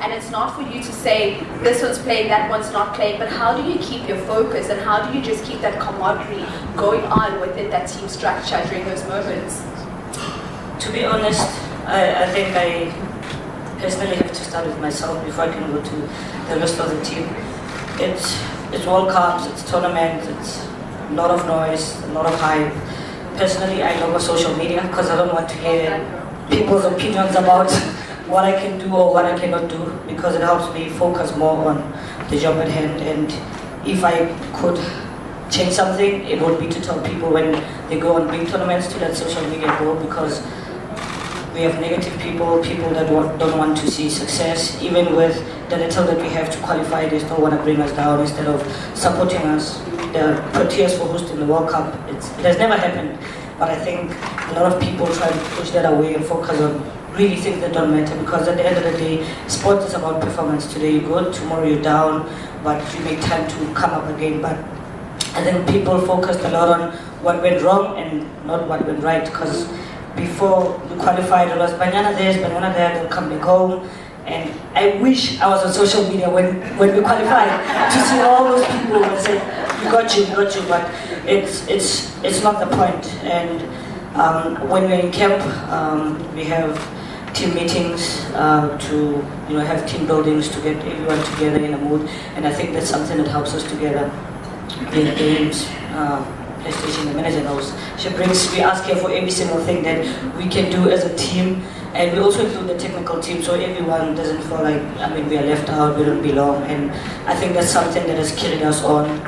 and it's not for you to say this one's playing, that one's not playing, but how do you keep your focus and how do you just keep that camaraderie going on within that team structure during those moments? To be honest, I think I personally have to start with myself before I can go to the rest of the team. It's World Cups, it's tournaments, it's a lot of noise, a lot of hype. Personally, I love social media because I don't want to hear people's opinions about what I can do or what I cannot do, because it helps me focus more on the job at hand. And if I could change something, it would be to tell people when they go on big tournaments to let social media go, because we have negative people that don't want to see success. Even with the little that we have to qualify, they still want to bring us down instead of supporting us. The Proteas for hosting the World Cup, it has never happened. But I think a lot of people try to push that away and focus on really things that don't matter, because at the end of the day, sport is about performance. Today you're good, tomorrow you're down, but you make time to come up again. But I think people focused a lot on what went wrong and not what went right, because before we qualified, it was Banyana this, Banyana there, they'll come back home. And I wish I was on social media when we qualified to see all those people and say, we got you, but it's not the point. And when we're in camp, we have team meetings to have team buildings to get everyone together in a mood, and I think that's something that helps us together. In games, PlayStation, the manager knows. We ask her for every single thing that we can do as a team, and we also include the technical team, so everyone doesn't feel like, we are left out, we don't belong. And I think that's something that has carried us on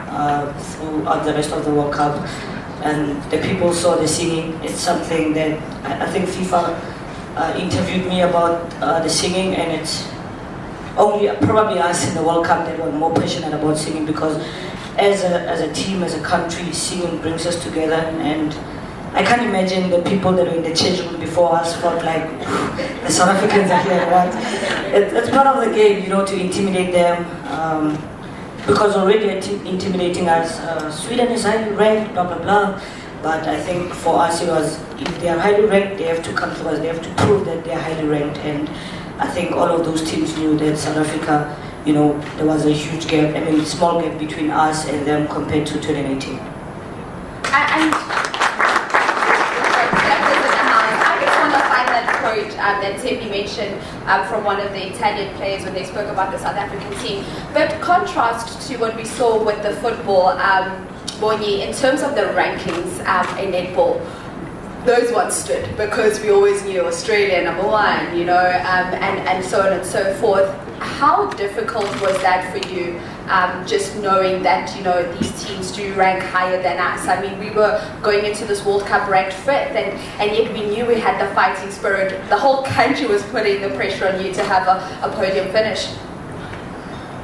throughout the rest of the World Cup. And the people saw the singing. It's something that I think FIFA interviewed me about the singing, and it's only probably us in the World Cup that were more passionate about singing, because as a team, as a country, singing brings us together. And I can't imagine the people that were in the change room before us felt like the South Africans are here. What? It's part of the game, to intimidate them, because already intimidating us. Sweden is highly ranked, blah blah blah. But I think for us it was, if they are highly ranked, they have to come to us. They have to prove that they are highly ranked. And I think all of those teams knew that South Africa, there was a huge gap, small gap between us and them compared to 2018. And I just want to find that quote that Tiffany mentioned from one of the Italian players when they spoke about the South African team. But contrast to what we saw with the football, Bonyi, in terms of the rankings in netball, those ones stood because we always knew Australia #1, and so on and so forth. How difficult was that for you, just knowing that, these teams do rank higher than us? We were going into this World Cup ranked 5th, and yet we knew we had the fighting spirit. The whole country was putting the pressure on you to have a podium finish.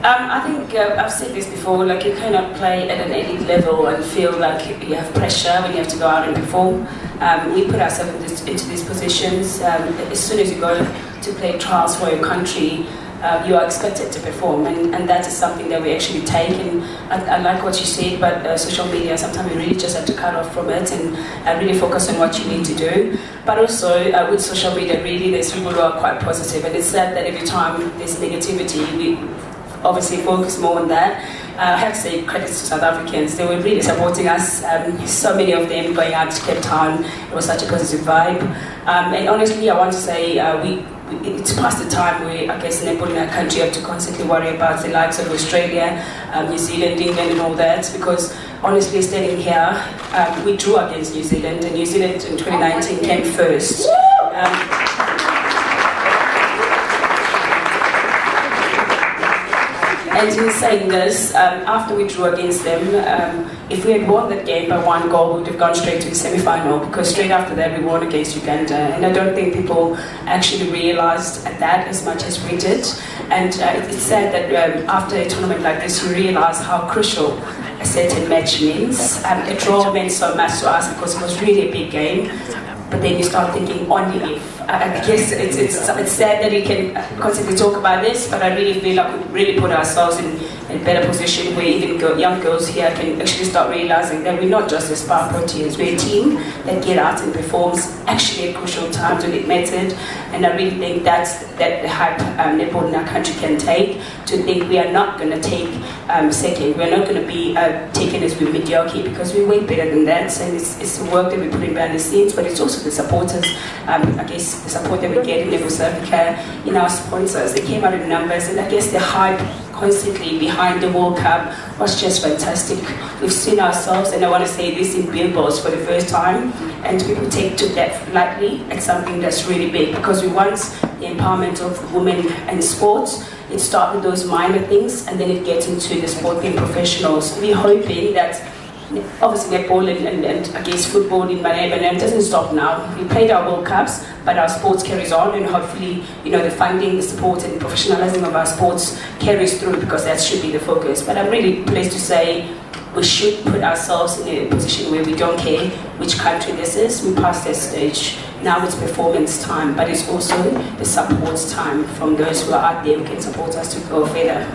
I think I've said this before, you cannot play at an elite level and feel like you have pressure when you have to go out and perform. We put ourselves into these positions. As soon as you go to play trials for your country, you are expected to perform, and that is something that we actually take. And I like what you said, but social media, sometimes you really just have to cut off from it and really focus on what you need to do. But also with social media, really there's people who are quite positive, and it's sad that every time there's negativity, we obviously focus more on that. I have to say credits to South Africans. They were really supporting us. So many of them going out to Cape Town. It was such a positive vibe. And honestly, I want to say it's past the time where I guess netball in our country have to constantly worry about the likes of Australia, New Zealand, England and all that, because honestly standing here, we drew against New Zealand, and New Zealand in 2019 came first. And in saying this, after we drew against them, if we had won that game by 1 goal, we would have gone straight to the semi-final, because straight after that we won against Uganda. And I don't think people actually realized that as much as we did. And it's sad that after a tournament like this, you realize how crucial a certain match means. The draw meant so much to us because it was really a big game. But then you start thinking only if. I guess it's sad that we can constantly talk about this, but I really feel like we really put ourselves in a better position where even young girls here can actually start realizing that we're not just a SPAR Proteas, we're a team that get out and performs actually at crucial times when it mattered. And I really think that's the hype netball in our country can take, to think we are not going to take second, we're not going to be taken as we're mediocre, because we're way better than that. And it's the work that we put in behind the scenes, but it's also the supporters, I guess the support that we get in Netball South Africa, our sponsors. They came out in numbers, and I guess the hype constantly behind the World Cup was just fantastic. We've seen ourselves, and I want to say this, in billboards for the first time, and people took that lightly as something that's really big, because we want the empowerment of women and sports. It starts with those minor things, and then it gets into the sport being professionals. We're hoping that obviously netball and I guess football in Banyana doesn't stop now. We played our World Cups, but our sports carries on, and hopefully, the funding, the support and professionalizing of our sports carries through, because that should be the focus. But I'm really pleased to say we should put ourselves in a position where we don't care which country this is. We passed that stage. Now it's performance time, but it's also the support time from those who are out there who can support us to go further.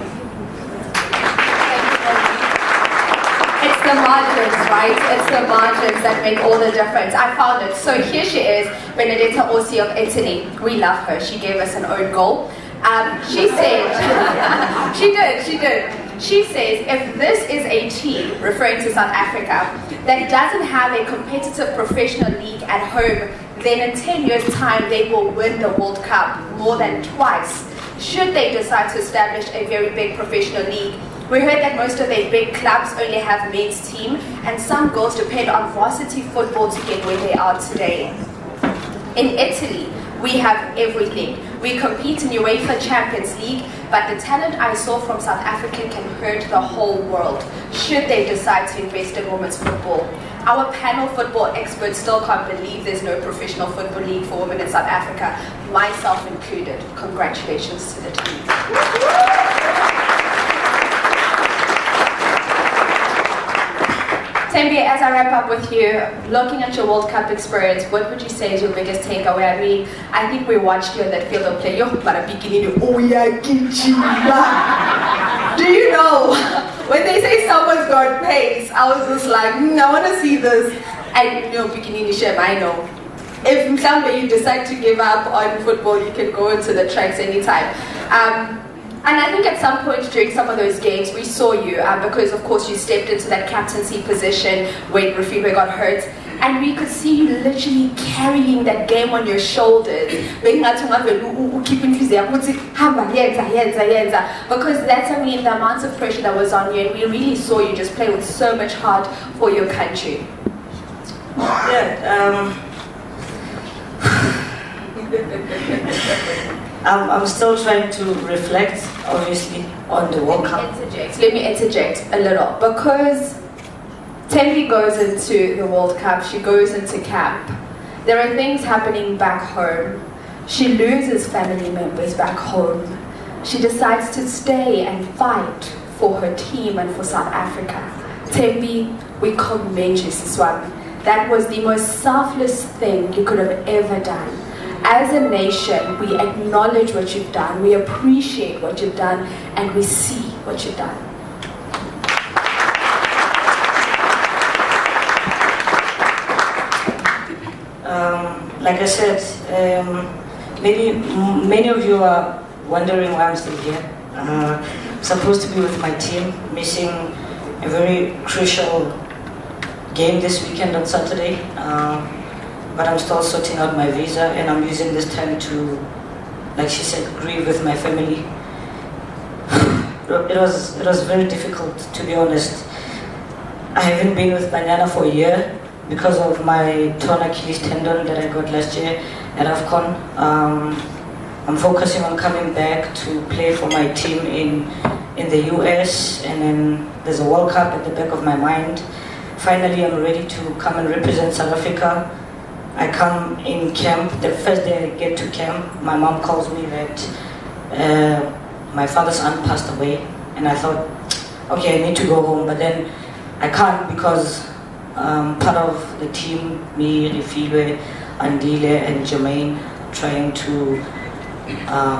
It's the margins, right? It's the margins that make all the difference. I found it. So here she is, Benedetta Orsi of Italy. We love her. She gave us an own goal. She said, she did. She says, if this is a team, referring to South Africa, that doesn't have a competitive professional league at home, then in 10 years' time they will win the World Cup more than twice, should they decide to establish a very big professional league. We heard that most of the big clubs only have men's team, and some girls depend on varsity football to get where they are today. In Italy, we have everything. We compete in UEFA Champions League, but the talent I saw from South Africa can hurt the whole world, should they decide to invest in women's football. Our panel football experts still can't believe there's no professional football league for women in South Africa, myself included. Congratulations to the team. Tembi, as I wrap up with you, looking at your World Cup experience, what would you say is your biggest takeaway? I mean, I think we watched you in that field of play. Yo, para beginning, oh yeah, do you know, when they say someone's got pace, I was just like, I want to see this. And beginning Shem, I know. If someday you decide to give up on football, you can go into the tracks anytime. And I think at some point during some of those games, we saw you, because of course you stepped into that captaincy position when Rafiba got hurt, and we could see you literally carrying that game on your shoulders. Because that's, the amount of pressure that was on you, and we really saw you just play with so much heart for your country. Yeah, I'm still trying to reflect, obviously, on the World Cup. Let me interject a little, because Tembi goes into the World Cup, she goes into camp. There are things happening back home. She loses family members back home. She decides to stay and fight for her team and for South Africa. Tembi, we commend you, Siswami. That was the most selfless thing you could have ever done. As a nation, we acknowledge what you've done, we appreciate what you've done, and we see what you've done. Like I said, maybe many of you are wondering why I'm still here. I'm supposed to be with my team, missing a very crucial game this weekend on Saturday. But I'm still sorting out my visa, and I'm using this time to, like she said, grieve with my family. It was very difficult, to be honest. I haven't been with Banyana for a year because of my torn Achilles tendon that I got last year at AFCON. I'm focusing on coming back to play for my team in the US, and then there's a World Cup at the back of my mind. Finally, I'm ready to come and represent South Africa. I come in camp. The first day I get to camp, my mom calls me that my father's aunt passed away, and I thought, okay, I need to go home, but then I can't, because part of the team, me, Rifilwe, Andile, and Jermaine, trying to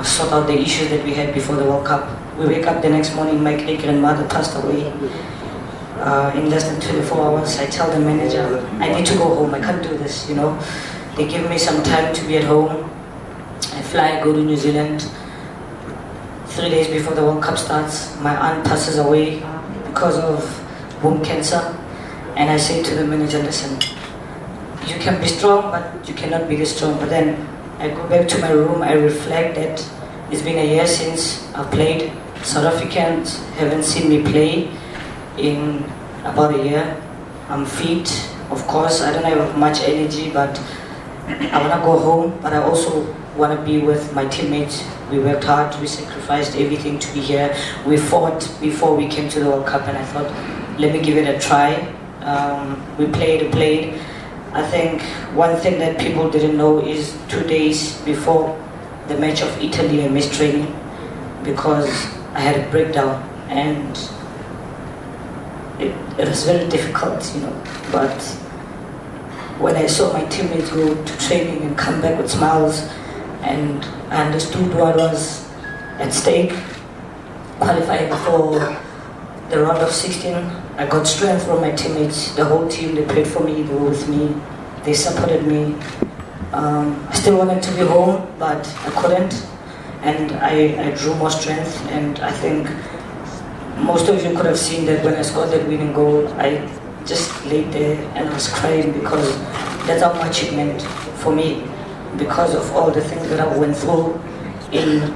sort out the issues that we had before the World Cup. We wake up the next morning, my great-grandmother passed away. In less than 24 hours, I tell the manager, I need to go home, I can't do this, you know. They give me some time to be at home. I fly, go to New Zealand. 3 days before the World Cup starts, my aunt passes away because of womb cancer. And I say to the manager, listen, you can be strong, but you cannot be this strong. But then I go back to my room, I reflect that it's been a year since I've played. South Africans haven't seen me play in about a year. I'm fit, of course, I don't have much energy, but I want to go home, but I also want to be with my teammates. We worked hard, we sacrificed everything to be here. We fought before we came to the World Cup, and I thought, let me give it a try. We played. I think one thing that people didn't know is 2 days before the match of Italy, I missed training because I had a breakdown, and it was very difficult, you know. But when I saw my teammates go to training and come back with smiles, and I understood what was at stake, qualifying for the round of 16, I got strength from my teammates. The whole team, they played for me, they were with me, they supported me. I still wanted to be home, but I couldn't, and I drew more strength. And I think most of you could have seen that when I scored that winning goal, I just laid there and I was crying, because that's how much it meant for me, because of all the things that I went through in,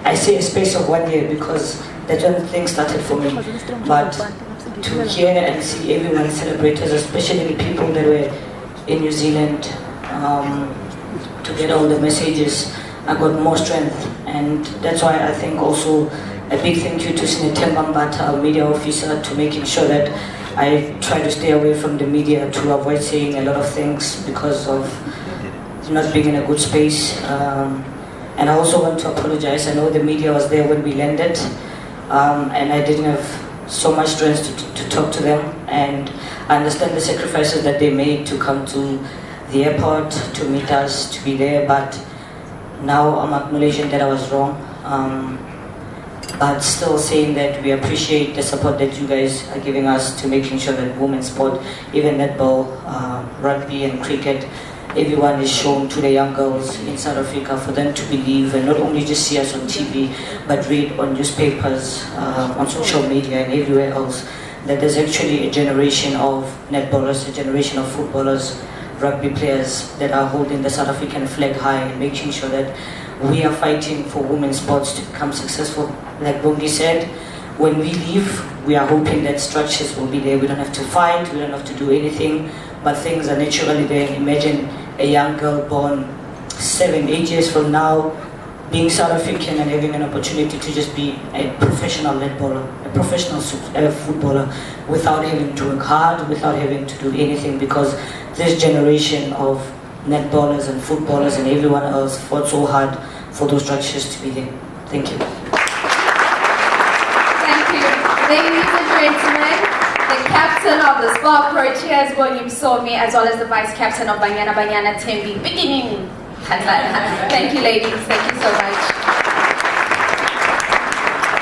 I say, a space of 1 year, because that's when things started for me. But to hear and see everyone celebrate us, especially the people that were in New Zealand, to get all the messages, I got more strength. And that's why I think also a big thank you to Senator Mbata, our media officer, to making sure that I try to stay away from the media, to avoid saying a lot of things because of not being in a good space. And I also want to apologize. I know the media was there when we landed, and I didn't have so much strength to talk to them. And I understand the sacrifices that they made to come to the airport, to meet us, to be there. But now I'm acknowledging that I was wrong. But still saying that we appreciate the support that you guys are giving us to making sure that women's sport, even netball, rugby and cricket, everyone is shown to the young girls in South Africa for them to believe and not only just see us on TV, but read on newspapers, on social media and everywhere else, that there's actually a generation of netballers, a generation of footballers, rugby players that are holding the South African flag high and making sure that we are fighting for women's sports to become successful. Like Bongi said, when we leave, we are hoping that structures will be there. We don't have to fight, we don't have to do anything, but things are naturally there. Imagine a young girl born 7, 8 years from now being South African and having an opportunity to just be a professional netballer, a professional footballer, without having to work hard, without having to do anything, because this generation of netballers and footballers and everyone else fought so hard for those structures to be there. Thank you. Thank you. Ladies and gentlemen, the captain of the SPAR Proteas, William Somi, as well as the vice captain of Banyana, Tembi, beginning. Thank you, ladies. Thank you so much.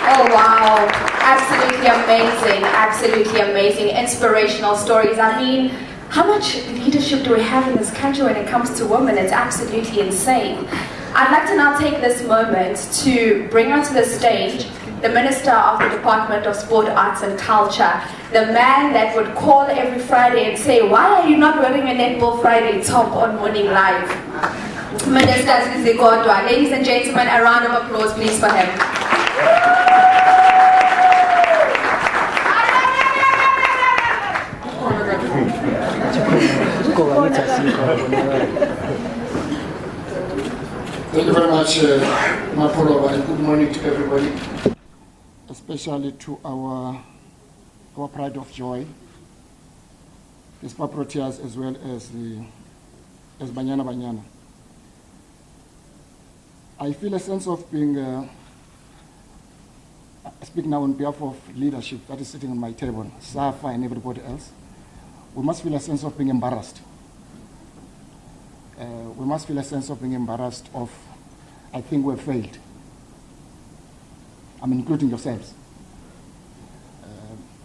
Oh, wow. Absolutely amazing. Absolutely amazing. Inspirational stories. I mean, how much leadership do we have in this country when it comes to women? It's absolutely insane. I'd like to now take this moment to bring onto the stage the Minister of the Department of Sport, Arts and Culture, the man that would call every Friday and say, why are you not wearing a Netball Friday top on Morning Live? Minister Zizi Kodwa. Ladies and gentlemen, a round of applause please for him. Thank you very much, Mapolo, and good morning to everybody, especially to our pride of joy, the SPAR Proteas, as well as Banyana. I feel a sense of being, I speak now on behalf of leadership that is sitting on my table, Safa and everybody else. We must feel a sense of being embarrassed. We must feel a sense of being embarrassed of I think we've failed. I'm including yourselves.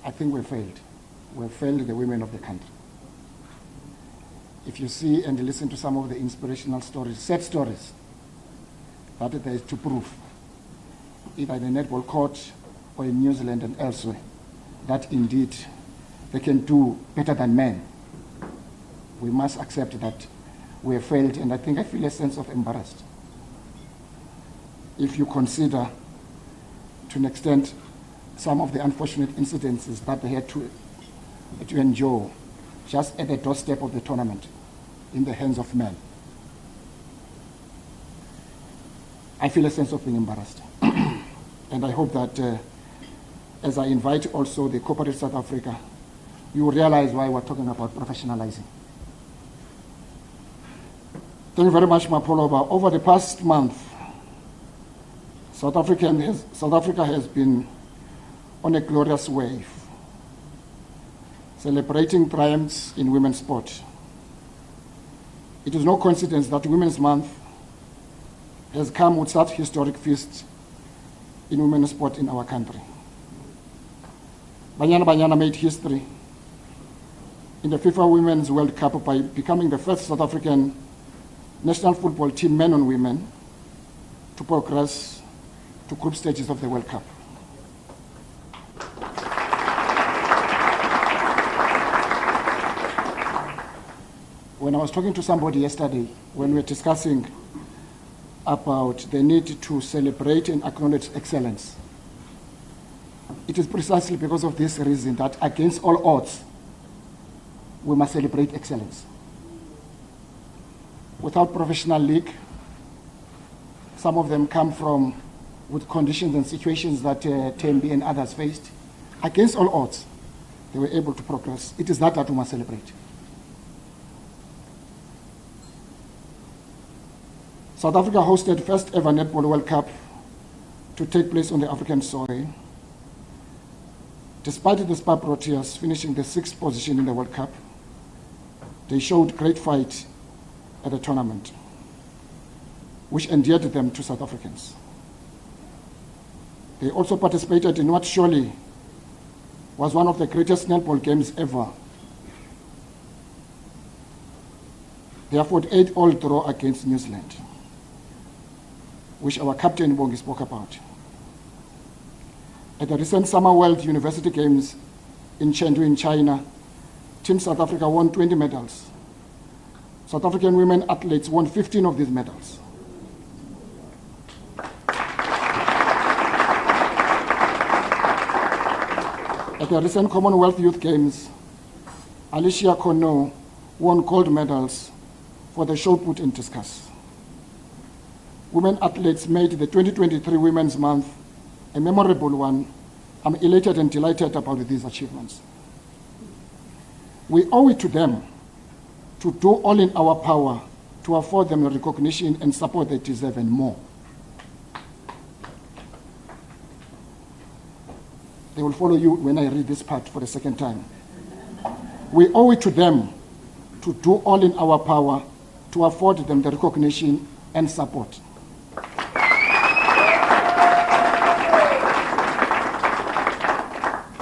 I think we've failed. We've failed the women of the country. If you see and listen to some of the inspirational stories, sad stories, that there is to prove, either in the netball court or in New Zealand and elsewhere, that indeed they can do better than men. We must accept that we have failed, and I think I feel a sense of embarrassment. If you consider, to an extent, some of the unfortunate incidences that they had to endure just at the doorstep of the tournament in the hands of men. I feel a sense of being embarrassed. And I hope that as I invite also the corporate South Africa, you will realize why we're talking about professionalizing. Thank you very much, Mapoloba. Over the past month, South Africa has been on a glorious wave, celebrating triumphs in women's sport. It is no coincidence that Women's Month has come with such historic feast in women's sport in our country. Banyana made history in the FIFA Women's World Cup by becoming the first South African national football team, men and women, to progress to group stages of the World Cup. When I was talking to somebody yesterday, when we were discussing about the need to celebrate and acknowledge excellence, it is precisely because of this reason that against all odds, we must celebrate excellence. Without professional league, some of them come from with conditions and situations that TMB and others faced. Against all odds, they were able to progress. It is that we must celebrate. South Africa hosted first ever Netball World Cup to take place on the African soil. Despite the SPAR Proteas finishing the 6th position in the World Cup, they showed great fight at the tournament, which endeared them to South Africans. They also participated in what surely was one of the greatest netball games ever. They fought 8-all draw against New Zealand, which our captain Bongi spoke about. At the recent Summer World University Games in Chengdu in China, Team South Africa won 20 medals. South African women athletes won 15 of these medals. At the recent Commonwealth Youth Games, Alicia Kono won gold medals for the shot put and discus. Women athletes made the 2023 Women's Month a memorable one. I'm elated and delighted about these achievements. We owe it to them to do all in our power to afford them the recognition and support they deserve and more. They will follow you when I read this part for the second time. We owe it to them to do all in our power to afford them the recognition and support.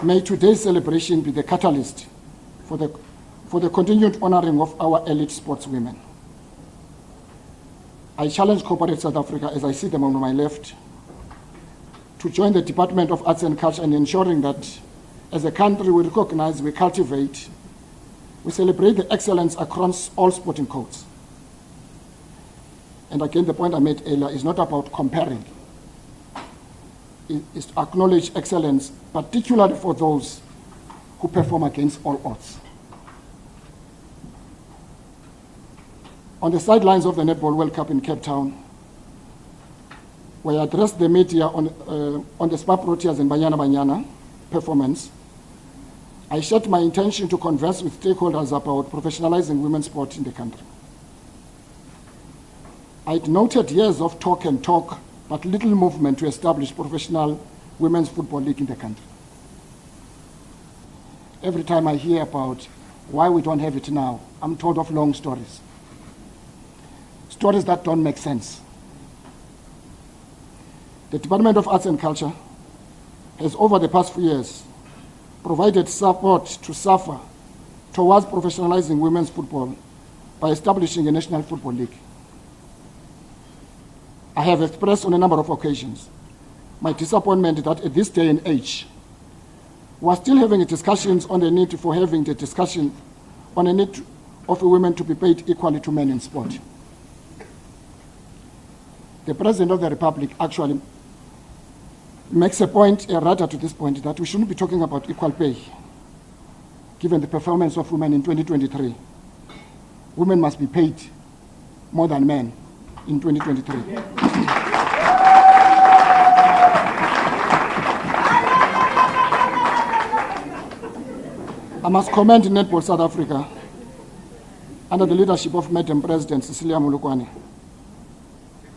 May today's celebration be the catalyst for the continued honoring of our elite sportswomen. I challenge corporate South Africa, as I see them on my left, to join the Department of Arts and Culture in ensuring that as a country we recognize, we cultivate, we celebrate the excellence across all sporting codes. And again, the point I made earlier is not about comparing. It is to acknowledge excellence, particularly for those who perform against all odds. On the sidelines of the Netball World Cup in Cape Town, where I addressed the media on the SPAR Proteas and Banyana performance, I shared my intention to converse with stakeholders about professionalizing women's sport in the country. I'd noted years of talk, but little movement to establish professional women's football league in the country. Every time I hear about why we don't have it now, I'm told of long stories. Stories that don't make sense. The Department of Arts and Culture has, over the past few years, provided support to SAFA towards professionalizing women's football by establishing a national football league. I have expressed on a number of occasions my disappointment that at this day and age, we are still having discussions on the need for having the discussion on the need of women to be paid equally to men in sport. The President of the Republic actually makes a point, rather to this point, that we shouldn't be talking about equal pay. Given the performance of women in 2023, women must be paid more than men in 2023. I must commend Netball South Africa under the leadership of Madam President Cecilia Molokwane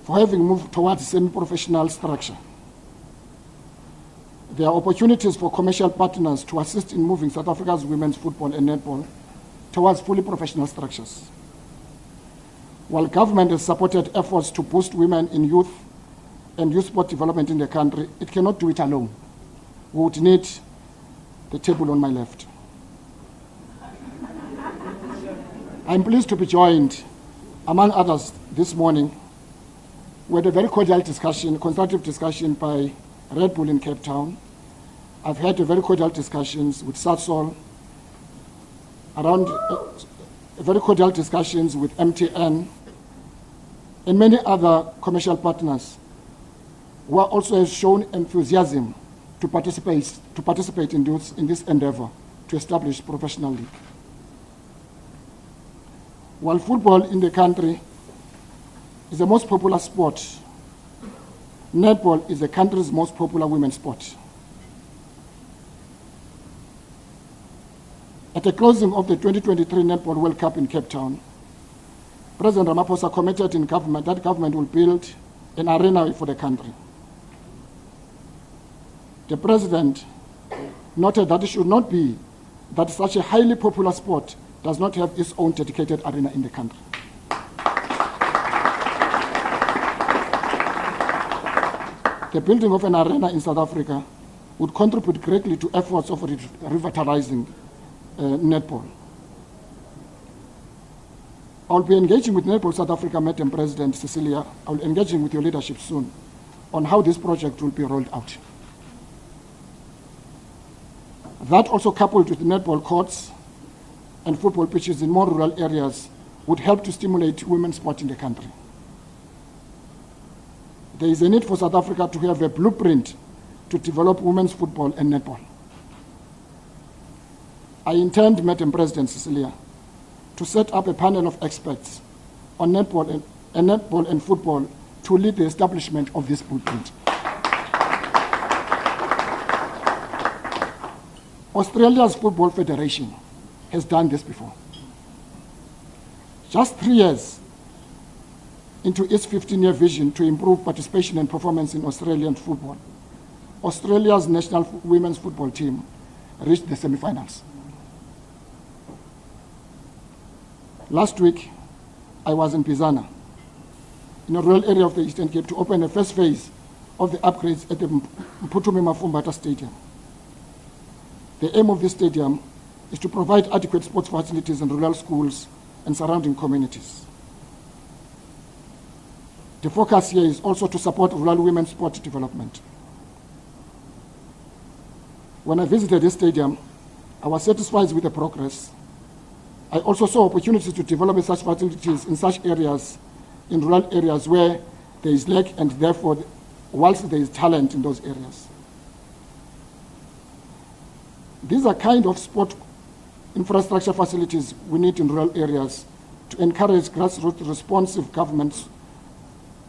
for having moved towards semi-professional structure. There are opportunities for commercial partners to assist in moving South Africa's women's football and netball towards fully professional structures. While government has supported efforts to boost women in youth and youth sport development in the country, it cannot do it alone. We would need the table on my left. I'm pleased to be joined, among others, this morning with a very cordial discussion, constructive discussion by Red Bull in Cape Town. I've had a very cordial discussions with Satsol, very cordial discussions with MTN, and many other commercial partners who are also have shown enthusiasm to participate in this endeavor to establish professional league. While football in the country is the most popular sport, netball is the country's most popular women's sport. At the closing of the 2023 Netball World Cup in Cape Town, President Ramaphosa committed in government that government will build an arena for the country. The President noted that it should not be that such a highly popular sport does not have its own dedicated arena in the country. The building of an arena in South Africa would contribute greatly to efforts of revitalizing netball. I'll be engaging with Netball South Africa, Madam President Cecilia. I'll be engaging with your leadership soon on how this project will be rolled out. That also coupled with netball courts and football pitches in more rural areas would help to stimulate women's sport in the country. There is a need for South Africa to have a blueprint to develop women's football and netball. I intend, Madam President Cecilia, to set up a panel of experts on netball and football to lead the establishment of this blueprint. Australia's Football Federation has done this before. Just 3 years into its 15-year vision to improve participation and performance in Australian football, Australia's national women's football team reached the semi-finals. Last week, I was in Banyana, in a rural area of the Eastern Cape, to open the first phase of the upgrades at the Mphuthumi Mafumbata Stadium. The aim of this stadium is to provide adequate sports facilities in rural schools and surrounding communities. The focus here is also to support rural women's sport development. When I visited this stadium, I was satisfied with the progress. I also saw opportunities to develop such facilities in such areas, in rural areas where there is lack and therefore, whilst there is talent in those areas. These are kind of sport infrastructure facilities we need in rural areas to encourage grassroots responsive government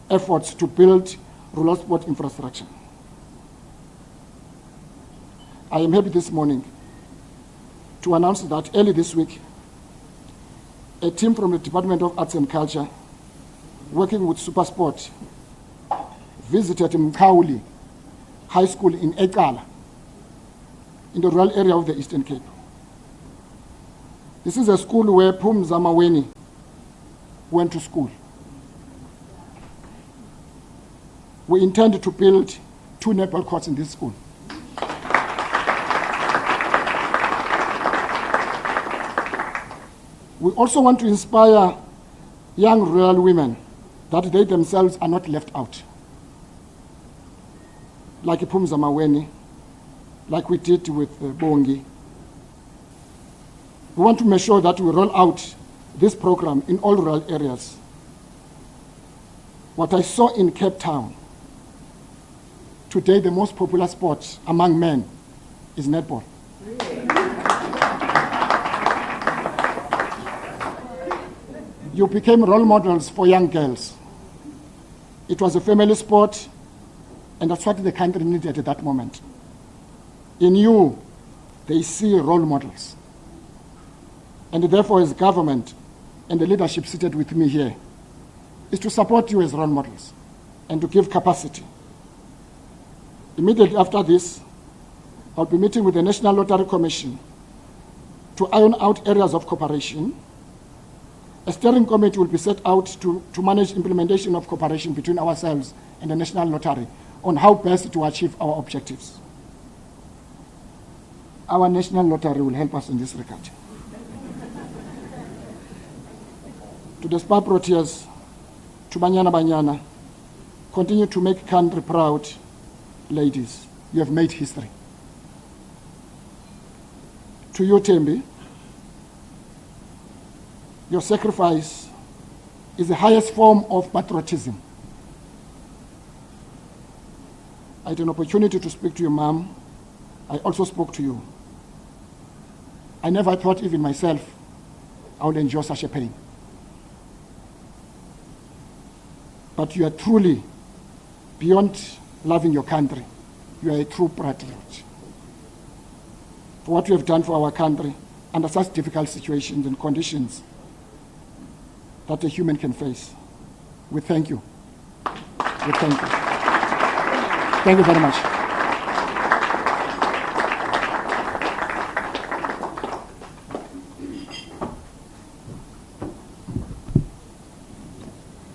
efforts to build rural sport infrastructure. I am happy this morning to announce that early this week, a team from the Department of Arts and Culture, working with SuperSport, visited Mkauli High School in Ekala, in the rural area of the Eastern Cape. This is a school where Pum Zamaweni went to school. we intend to build 2 netball courts in this school. We also want to inspire young rural women that they themselves are not left out. Like Pumza Maweni, like we did with Bongi. We want to make sure that we roll out this program in all rural areas. What I saw in Cape Town, today the most popular sport among men is netball. You became role models for young girls. It was a family sport, and that's what the country needed at that moment. In you, they see role models. And therefore, as government and the leadership seated with me here, is to support you as role models and to give capacity. Immediately after this, I'll be meeting with the National Lottery Commission to iron out areas of cooperation. A steering committee will be set out to manage implementation of cooperation between ourselves and the National Lottery on how best to achieve our objectives. Our National Lottery will help us in this regard. To the SPAR Proteas, to Banyana, continue to make country proud, ladies. You have made history. To you, Tembi, your sacrifice is the highest form of patriotism. I had an opportunity to speak to your mom. I also spoke to you. I never thought even myself I would endure such a pain. But you are truly, beyond loving your country, you are a true patriot. For what you have done for our country under such difficult situations and conditions that a human can face. We thank you. We thank you. Thank you very much.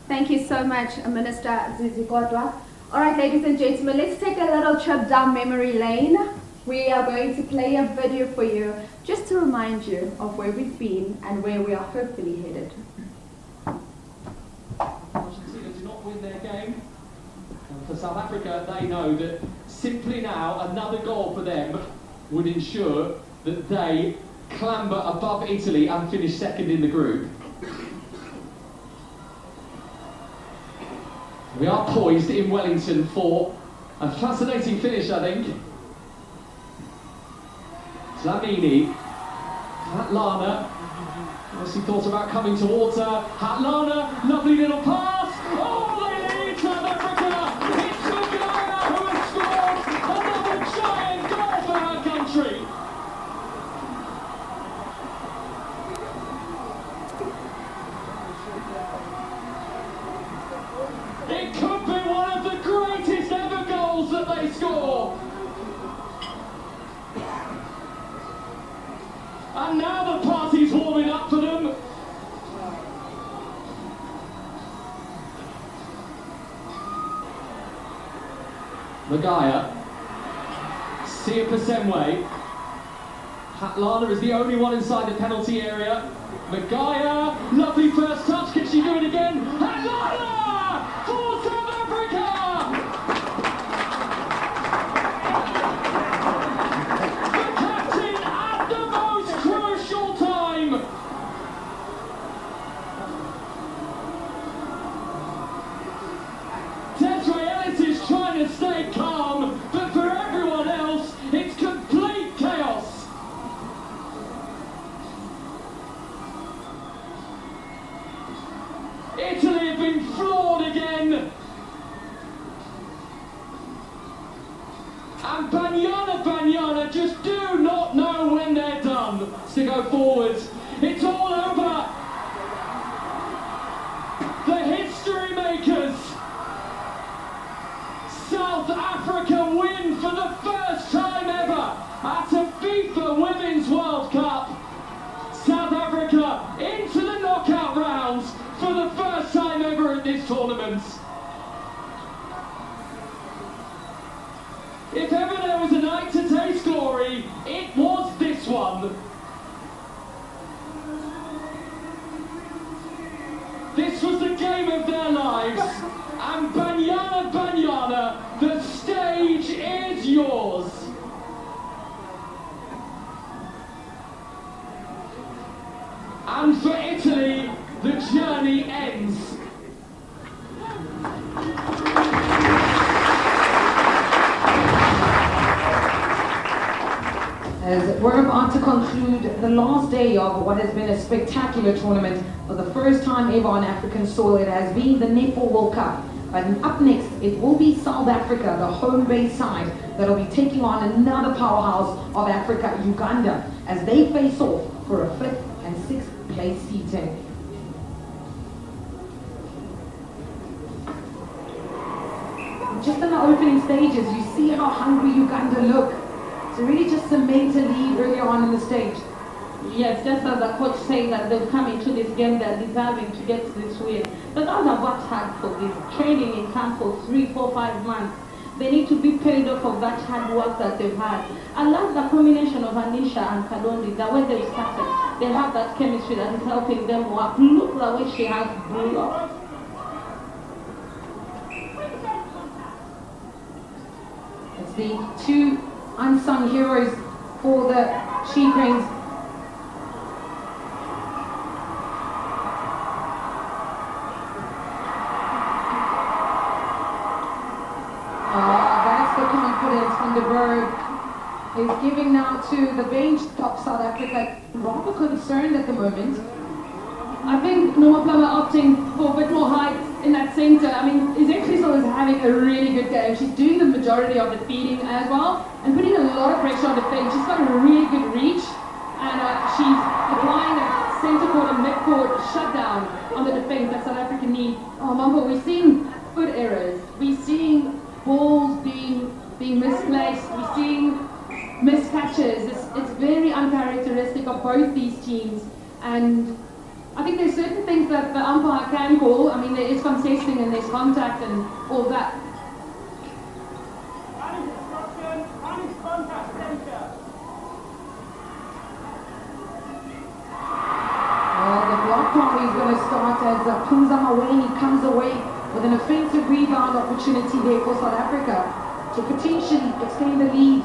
Thank you so much, Minister Zizi Kodwa. All right, ladies and gentlemen, let's take a little trip down memory lane. We are going to play a video for you just to remind you of where we've been and where we are hopefully headed. Argentina do not win their game. And for South Africa, they know that simply now another goal for them would ensure that they clamber above Italy and finish second in the group. We are poised in Wellington for a fascinating finish, I think. Dlamini, Hatlana, obviously thought about coming towards her. Hatlana, lovely little pass. Oh, they lead South Africa. It's Banyana who has scored another giant goal for her country. It could be one of the greatest ever goals that they score. And now the party's warming up for them. Magaya, Sia Pasemwe. Hatlana is the only one inside the penalty area. Magaya, lovely first touch. Can she do it again? Hatlana for South Africa. The captain at the most crucial time. Desiree Ellis is trying to stay calm, but for everyone else, it's complete chaos. Italy have been floored again. And Banyana just do not know when they're done to go forwards. It's all over. The history makers. South Africa win for the first time ever at a FIFA Women's World Cup. South Africa into the knockout rounds for the first time ever at this tournament. If ever there was a night to taste glory, it was this one. This was the game of their lives. And Banyana, Banyana, the stage is yours. And for Italy, the journey ends. As we're about to conclude the last day of what has been a spectacular tournament, for the first time ever on African soil, it has been the Netball World Cup. But up next, it will be South Africa, the home-based side, that will be taking on another powerhouse of Africa, Uganda, as they face off for a 5th and 6th place seating. Just in the opening stages, you see how hungry Uganda look. To really just cement a lead earlier on in the stage. Yes, just as the coach saying that they've come into this game, they're deserving to get this win. But guys have worked hard for this, training in camp for 3, 4, 5 months. They need to be paid off of that hard work that they've had. I love the combination of Anisha and Kalondi, the way they've started. They have that chemistry that is helping them work. Look the way she has blocked. It's the two unsung heroes for the She Cranes. That's the confidence Van der Berg is giving now to the bench of South Africa. Rather concerned at the moment. I think Noma Plummer opting for a bit more height in that centre. I mean, Crystal is having a really good game. She's doing the majority of the feeding as well and putting a lot of pressure on the defence. She's got a really good reach and she's applying a centre court and mid-court shutdown on the defence that South Africa need. Oh, Mambo, we're seeing foot errors. We're seeing balls being misplaced. We're seeing miscatches. It's very uncharacteristic of both these teams, and I think there's certain things that the umpire can call. I mean, there is contesting and there's contact and all that. Well, the block party is going to start as Punza Maweni comes away with an offensive rebound opportunity there for South Africa to potentially extend the lead.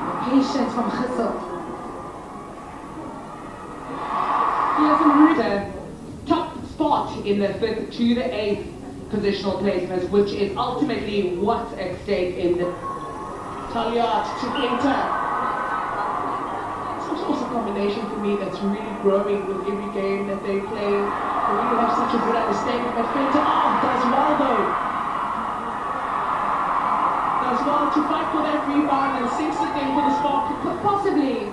The patience from Gisel. Top spot in the 5th to the 8th positional placements, which is ultimately what's at stake in the Taliat to enter. Such also a combination for me that's really growing with every game that they play. They really have such a good understanding, but Fenta does well though. Does well to fight for that rebound and sinks it in for the spot. Possibly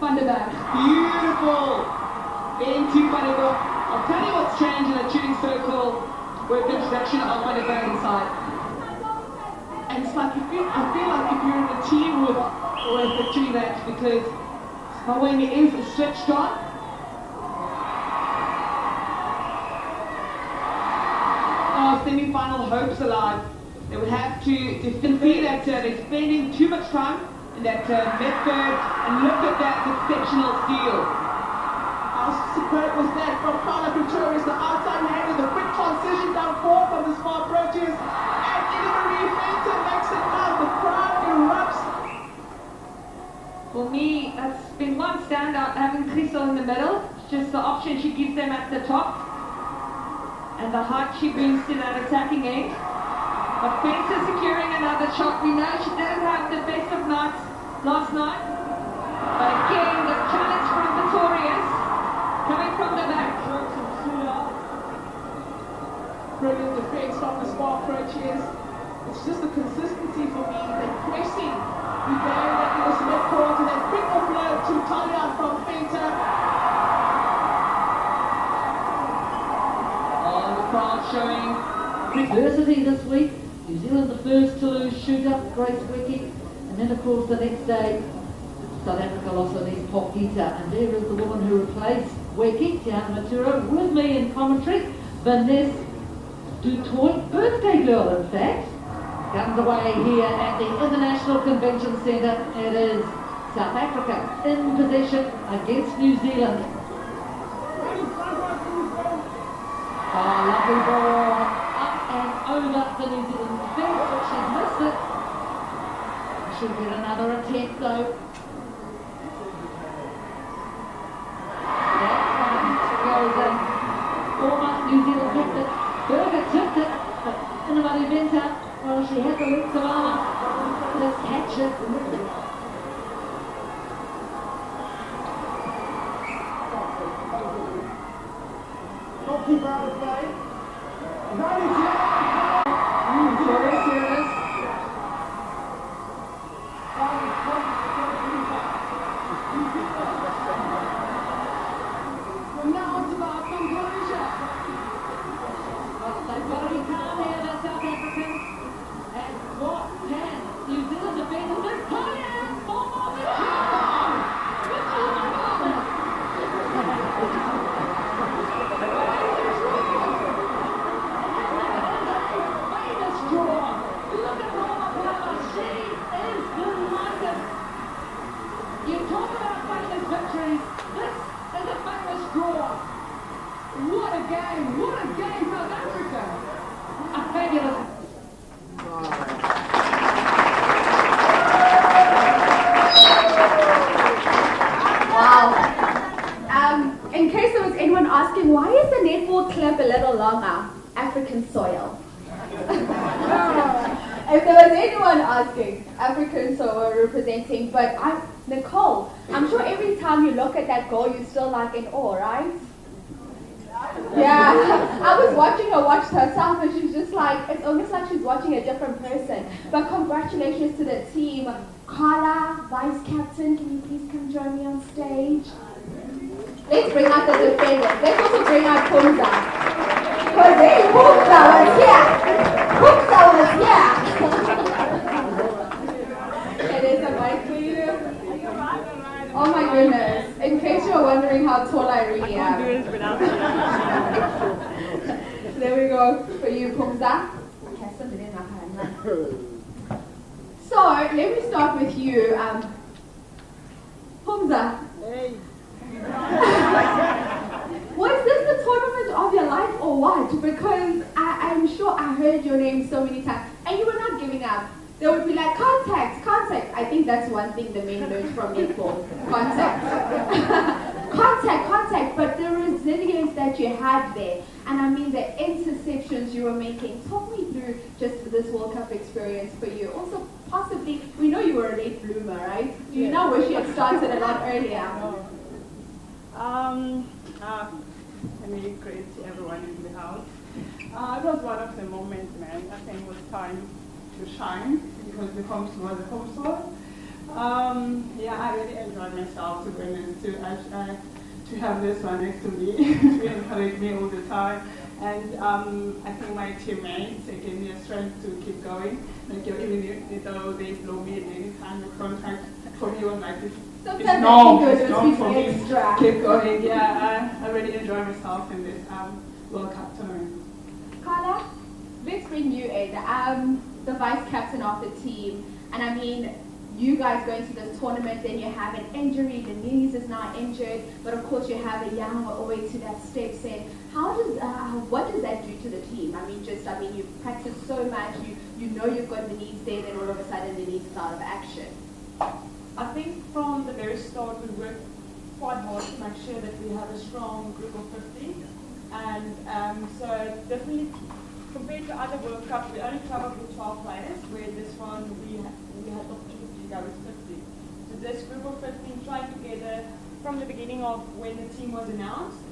Van der Berg. Beautiful! Into Van der Berg. I'll tell you what's changed in the shooting circle with the introduction of Van der Berg inside. And it's like, I feel like if you're in a team with the shooting that, because Maweni is switched on. Semi-final hopes alive. They would have to defeat that they're spending too much time in that midthird, and look at that exceptional steal. How superb was that from Carla Pretorius, the outside hand with a quick transition down forward from the SPAR Proteas, and Marie Fenton makes it now. The crowd erupts. For me, that's been one standout, having Crystal in the middle. It's just the option she gives them at the top and the height she brings to that attacking end. But Fenton securing another shot. We know she didn't have the best of nights last night, but again the challenge from Pretorius coming from the back. Brilliant defense from the SPAR Proteas. It's just the consistency for me. They're pressing. We bear that in this midcourt and then quick offload to Talia from Fenta. Oh, the crowd showing adversity this week. New Zealand the first to lose shooter, Grace Wiki, and then of course the next day South Africa lost on his Pop Gita, and there is the woman who replaced Wiki, Tiana Matura, with me in commentary, Vanessa birthday girl, in fact, comes away here at the International Convention Centre. It is South Africa in possession against New Zealand. Oh, lovely ball up and over the New Zealand defence, but she's missed it. She'll get another attempt though. That one goes in. Almost New Zealand picked it. Berger tipped it, but Inamari Venter, well, she had the length of arm. Let's catch it. Goalkeeper out of play. Serious. Well, now it's about conclusion. They've got to be calm here, the South Africans. And what can New Zealand defend in this time? Oh my God! Famous draw. Look at Norma Palmer. She is delighted. You talk about famous victories. This is a famous draw. What a game! What a game, South Africa! A fabulous. Wow. In case there was anyone asking, why is the netball clip a little longer? African soil. If there was anyone asking, African soil representing, but Nicole, I'm sure every time you look at that goal, you're still like in awe, right? Yeah, I was watching her watch herself and she's just like, it's almost like she's watching a different person. But congratulations to the team. Carla, Vice Captain, can you please come join me on stage? Let's bring out the defenders. Let's also bring out Pumza. Because hey, Pumza was here. Pumza was here. It is a mic for you. Oh my goodness. In case you're wondering how tall I really am. There we go for you, Pumza. So, let me start with you. Pumza. Hey. Was this the tournament of your life or what? Because I'm sure I heard your name so many times and you were not giving up. They would be like, contact. I think that's one thing the men learned from netball. Contact. contact. But the resilience that you had there, and I mean the interceptions you were making. Talk me through just this World Cup experience for you. Also, possibly, we know you were a late bloomer, right? Do you now wish you had started a lot earlier? I mean, great to everyone in the house. It was one of the moments, man. I think it was time to shine because the home was a home sport. Yeah, I really enjoyed myself to witness to have this one next to me to encourage me all the time. And I think my teammates, they gave me a strength to keep going. Like even though they blow me at any time, the contact for me was like this. Sometimes It's not for me. extra. Keep going. Yeah, I really enjoy myself in this World Cup tournament. Carla, let's bring you in. The vice captain of the team, and I mean, you guys going to this tournament, then you have an injury. Denise is now injured, but of course you have a young all the way to that steps in. What does that do to the team? I mean, you practice so much. You know you've got Denise there, then all of a sudden Denise is out of action. I think from the very start we worked quite hard to make sure that we have a strong group of 50, and so definitely compared to other World Cups, we only traveled with 12 players, where this one we had the opportunity to go with 50. So this group of 15 trained together from the beginning of when the team was announced.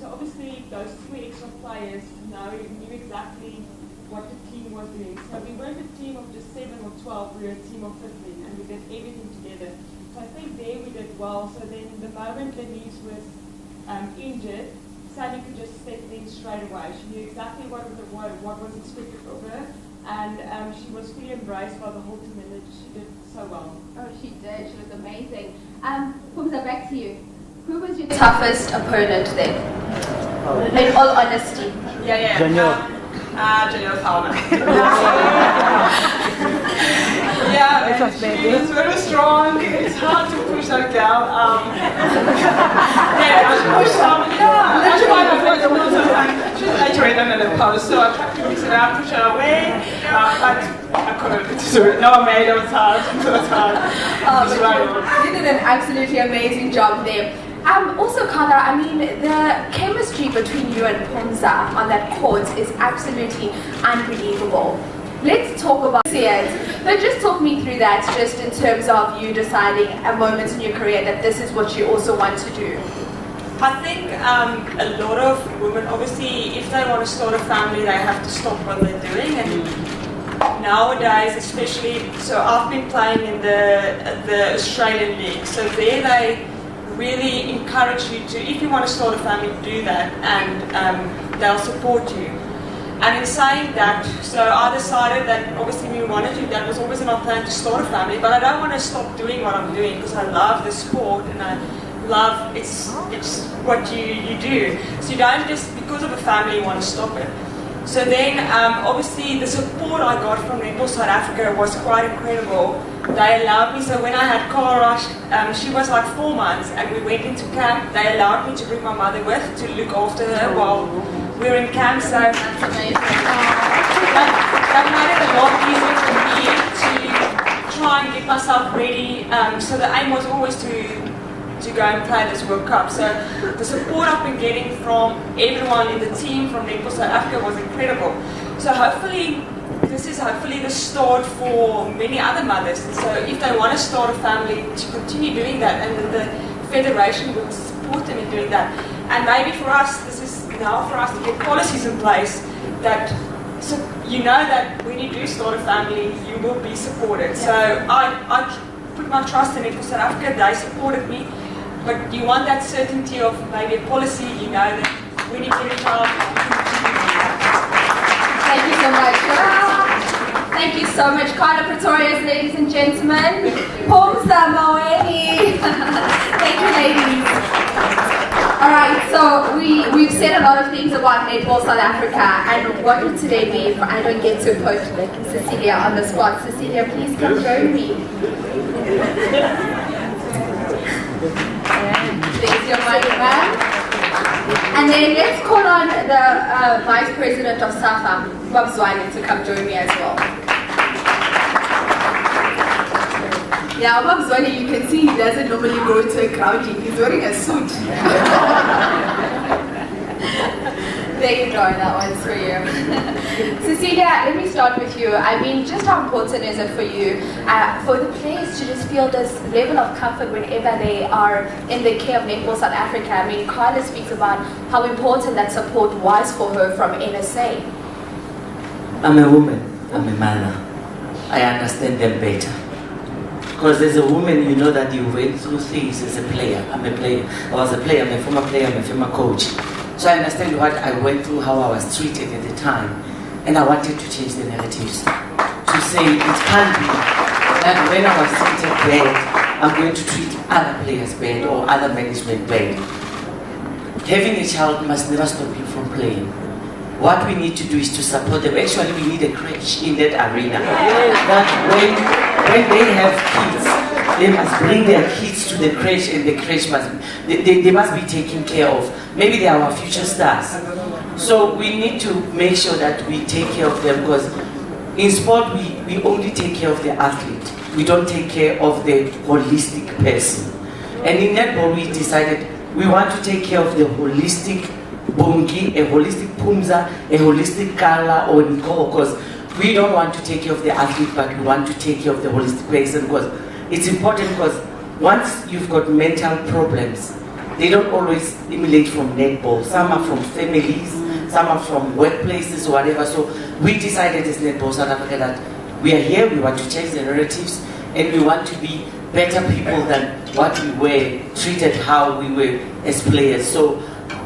So obviously those 2 extra players knew exactly what the team was doing. So we weren't a team of just 7 or 12, we were a team of 15, and we did everything together. So I think there we did well. So then the moment Denise was injured, Sally could just step in straight away. She knew exactly what was expected of her, and she was fully embraced by the whole team, and she did so well. Oh, she did. She was amazing. Pumza, back to you. Who was your toughest opponent then? In all honesty. Yeah. Yeah, she's very strong. It's hard to push that girl. Yeah, I push some. Yeah, that's why I was also like, she's actually done in the post, so I tried to mix it out, push her away, but I couldn't do it. No, I made it. It was hard. It was hard. You did an absolutely amazing job there. Also, Carla, I mean, the chemistry between you and Ponza on that court is absolutely unbelievable. Let's talk about it. But just talk me through that, just in terms of you deciding at moments in your career that this is what you also want to do. I think a lot of women, obviously, if they want to start a family, they have to stop what they're doing. And nowadays, especially, so I've been playing in the Australian League. So there they really encourage you to, if you want to start a family, do that, and they'll support you. And in saying that, so I decided that obviously we wanted to, that was always in our plan to start a family, but I don't want to stop doing what I'm doing because I love the sport and I love, it's what you do. So you don't just, because of a family, you want to stop it. So then, obviously the support I got from Netball South Africa was quite incredible. They allowed me, so when I had Cara, she was like 4 months and we went into camp, they allowed me to bring my mother with to look after her while we were in camp, so that's amazing. That made it a lot easier for me to try and get myself ready. So the aim was always to go and play this World Cup. So the support I've been getting from everyone in the team from Netball South Africa was incredible. So hopefully, this is hopefully the start for many other mothers. And so if they want to start a family, to continue doing that, and the Federation would support them in doing that. And maybe for us, this is now for us to get policies in place that, so you know that when you do start a family, you will be supported. So I put my trust in Netball South Africa, they supported me, but you want that certainty of maybe a policy, you know that when you get a child, Thank you so much. Thank you so much, Carla Proteas, ladies and gentlemen. Pomsa Maweni. Thank you, ladies. Alright, so we've said a lot of things about Netball South Africa, and what would today be if I don't get to put Cecilia on the spot? Cecilia, please come join me. There's your mic, ma'am. And then let's call on the Vice President of SAFA, Bob Zwane, to come join me as well. Yeah, Bob Zwane, you can see he doesn't normally go to a grounding. He's wearing a suit. There you go, that one's for you. Cecilia, let me start with you. I mean, just how important is it for you, for the players to just feel this level of comfort whenever they are in the care of Netball South Africa? I mean, Carla speaks about how important that support was for her from NSA. I'm a woman, I'm a mother. I understand them better. Because as a woman, you know that you went through things as a player. I'm a player. I was a player, I'm a former player, I'm a former coach. So I understand what I went through, how I was treated at the time. And I wanted to change the narratives. To say it can't be that when I was treated bad, I'm going to treat other players bad or other management bad. Having a child must never stop you from playing. What we need to do is to support them. Actually, we need a crèche in that arena. That when they have kids, they must bring their kids to the crèche, and the crèche must they must be taken care of. Maybe they are our future stars. So we need to make sure that we take care of them, because in sport we only take care of the athlete. We don't take care of the holistic person. And in netball we decided we want to take care of the holistic Bongi, a holistic Pumza, a holistic Kala or Nicole, because we don't want to take care of the athlete, but we want to take care of the holistic person, because it's important, because once you've got mental problems, they don't always emulate from netball. Some are from families, some are from workplaces or whatever. So we decided as Netball South Africa that we are here, we want to change the narratives, and we want to be better people than what we were, treated how we were as players. So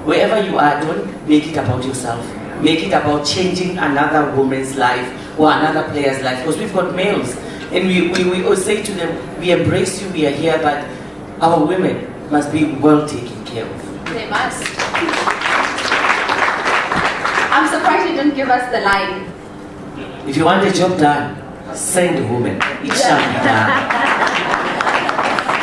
wherever you are, don't make it about yourself. Make it about changing another woman's life or another player's life, because we've got males. And we always say to them, we embrace you, we are here, but our women must be well taken care of. They must. I'm surprised you didn't can give us the line. If you want the job done, send a woman. It shall be done.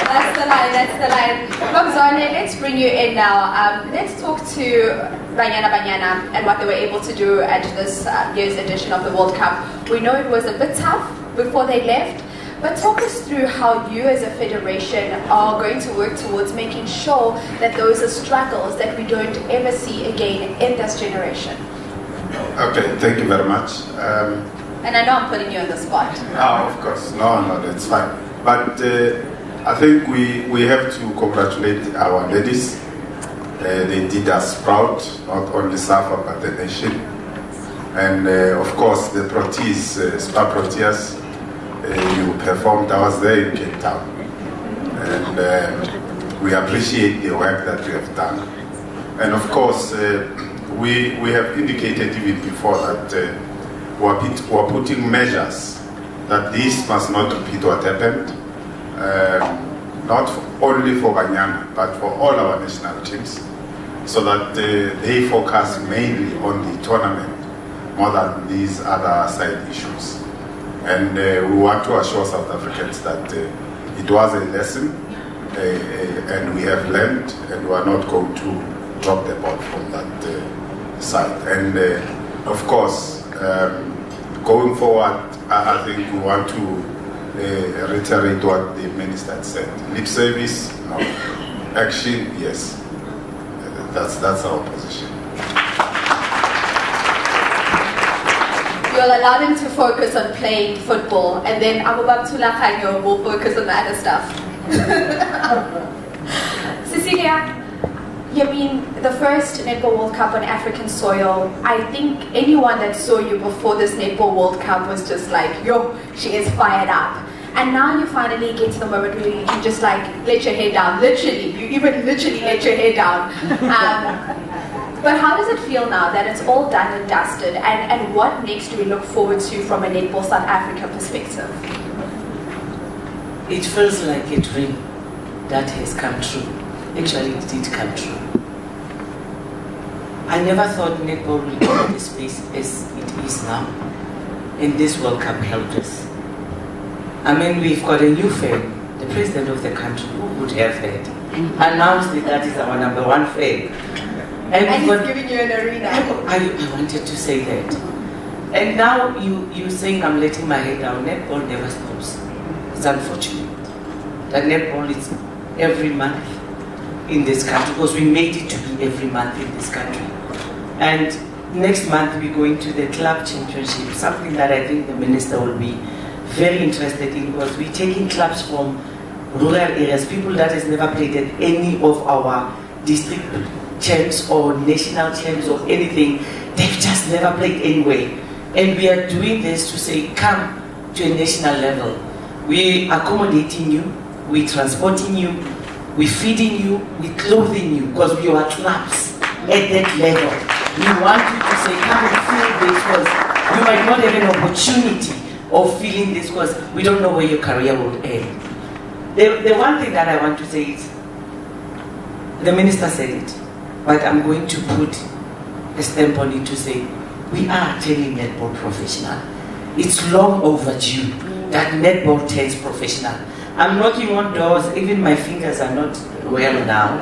That's the line, that's the line. Mokzane, let's bring you in now. Let's talk to Banyana and what they were able to do at this year's edition of the World Cup. We know it was a bit tough before they left, but talk us through how you as a federation are going to work towards making sure that those are struggles that we don't ever see again in this generation. Okay, thank you very much. And I know I'm putting you on the spot. Oh, of course. No, that's fine. But I think we have to congratulate our ladies. They did us proud, not only SAFA but the nation. And of course the Proteas, SPAR Proteas, you performed. I was there in Cape Town. And we appreciate the work that you have done. And of course, we have indicated even before that we're putting measures that this must not repeat what happened. Not only for Banyana, but for all our national teams, so that they focus mainly on the tournament more than these other side issues. And we want to assure South Africans that it was a lesson, and we have learned, and we are not going to drop the ball from that side. And of course, going forward, I think we want to reiterate what the minister said. Lip service, no. Action, yes. That's our position. You'll allow them to focus on playing football, and then Abubakar Khanyo will focus on the other stuff. Cecilia, you mean the first Netball World Cup on African soil. I think anyone that saw you before this Netball World Cup was just like, yo, she is fired up. And now you finally get to the moment where you can just like let your hair down, literally. You even literally let your hair down. But how does it feel now that it's all done and dusted? And what next do we look forward to from a Netball South Africa perspective? It feels like a dream that has come true. Actually, it did come true. I never thought netball would be in this space as it is now. And this World Cup helped us. I mean, we've got a new fan, the president of the country, who would have that, announced that is our #1 fan. And he's giving you an arena. I wanted to say that. And now you're saying I'm letting my head down. Netball never stops. It's unfortunate that netball is every month in this country, because we made it to be every month in this country. And next month we're going to the club championship, something that I think the minister will be very interested in, because we're taking clubs from rural areas, people that has never played at any of our district champs or national champs or anything. They've just never played anywhere. And we are doing this to say, come to a national level. We're accommodating you, we're transporting you, we're feeding you, we're clothing you, because we are clubs at that level. We want you to say, come and feel this, because you might not have an opportunity of feeling this, because we don't know where your career will end. The one thing that I want to say is, the minister said it, but I'm going to put a stamp on it to say, we are turning netball professional. It's long overdue that netball turns professional. I'm knocking on doors, even my fingers are not well now.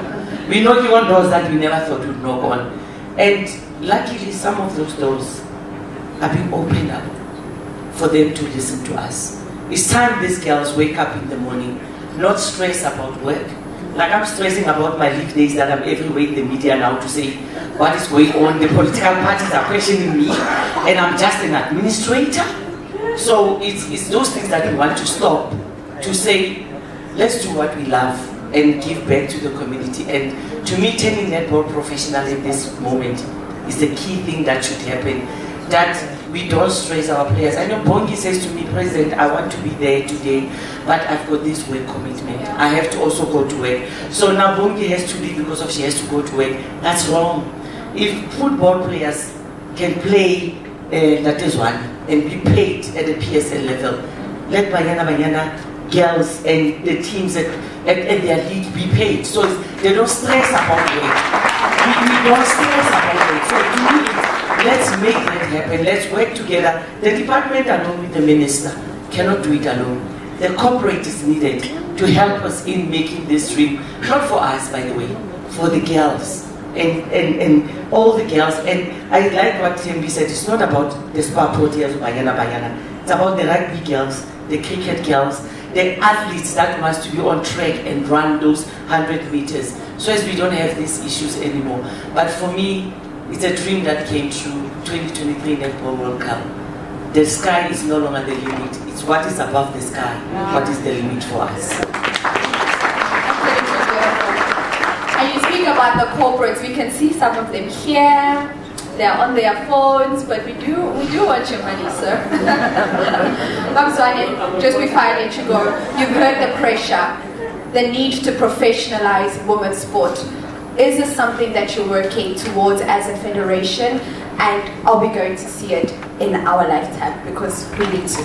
We're knocking on doors that we never thought we'd knock on. And luckily some of those doors are being opened up for them to listen to us. It's time these girls wake up in the morning, not stress about work. Like I'm stressing about my leave days that I'm everywhere in the media now to say what is going on. The political parties are questioning me, and I'm just an administrator. So it's those things that we want to stop, to say, let's do what we love and give back to the community. And to me, turning netball professional in this moment is the key thing that should happen, that we don't stress our players. I know Bongi says to me, President, I want to be there today, but I've got this work commitment. I have to also go to work. So now Bongi has to leave because she has to go to work. That's wrong. If football players can play, that is one, and be paid at the PSL level, let Banyana girls and the teams at their league be paid. So they don't stress about it. We don't stress about it. So to me, let's make that happen. Let's work together. The department along with the minister cannot do it alone. The corporate is needed to help us in making this dream, not for us, by the way, for the girls and all the girls. And I like what Tembi said. It's not about the SPAR Proteas or Banyana. It's about the rugby girls, the cricket girls, the athletes that must be on track and run those 100 meters. So as we don't have these issues anymore. But for me, it's a dream that came true. 2023 Netball World Cup. The sky is no longer the limit. It's what is above the sky. What is the limit for us? And you speak about the corporates. We can see some of them here. They're on their phones, but we do want your money, sir. Babzwane, just before I let you go, you've heard the pressure, the need to professionalize women's sport. Is this something that you're working towards as a federation? And are we going to see it in our lifetime? Because we need to.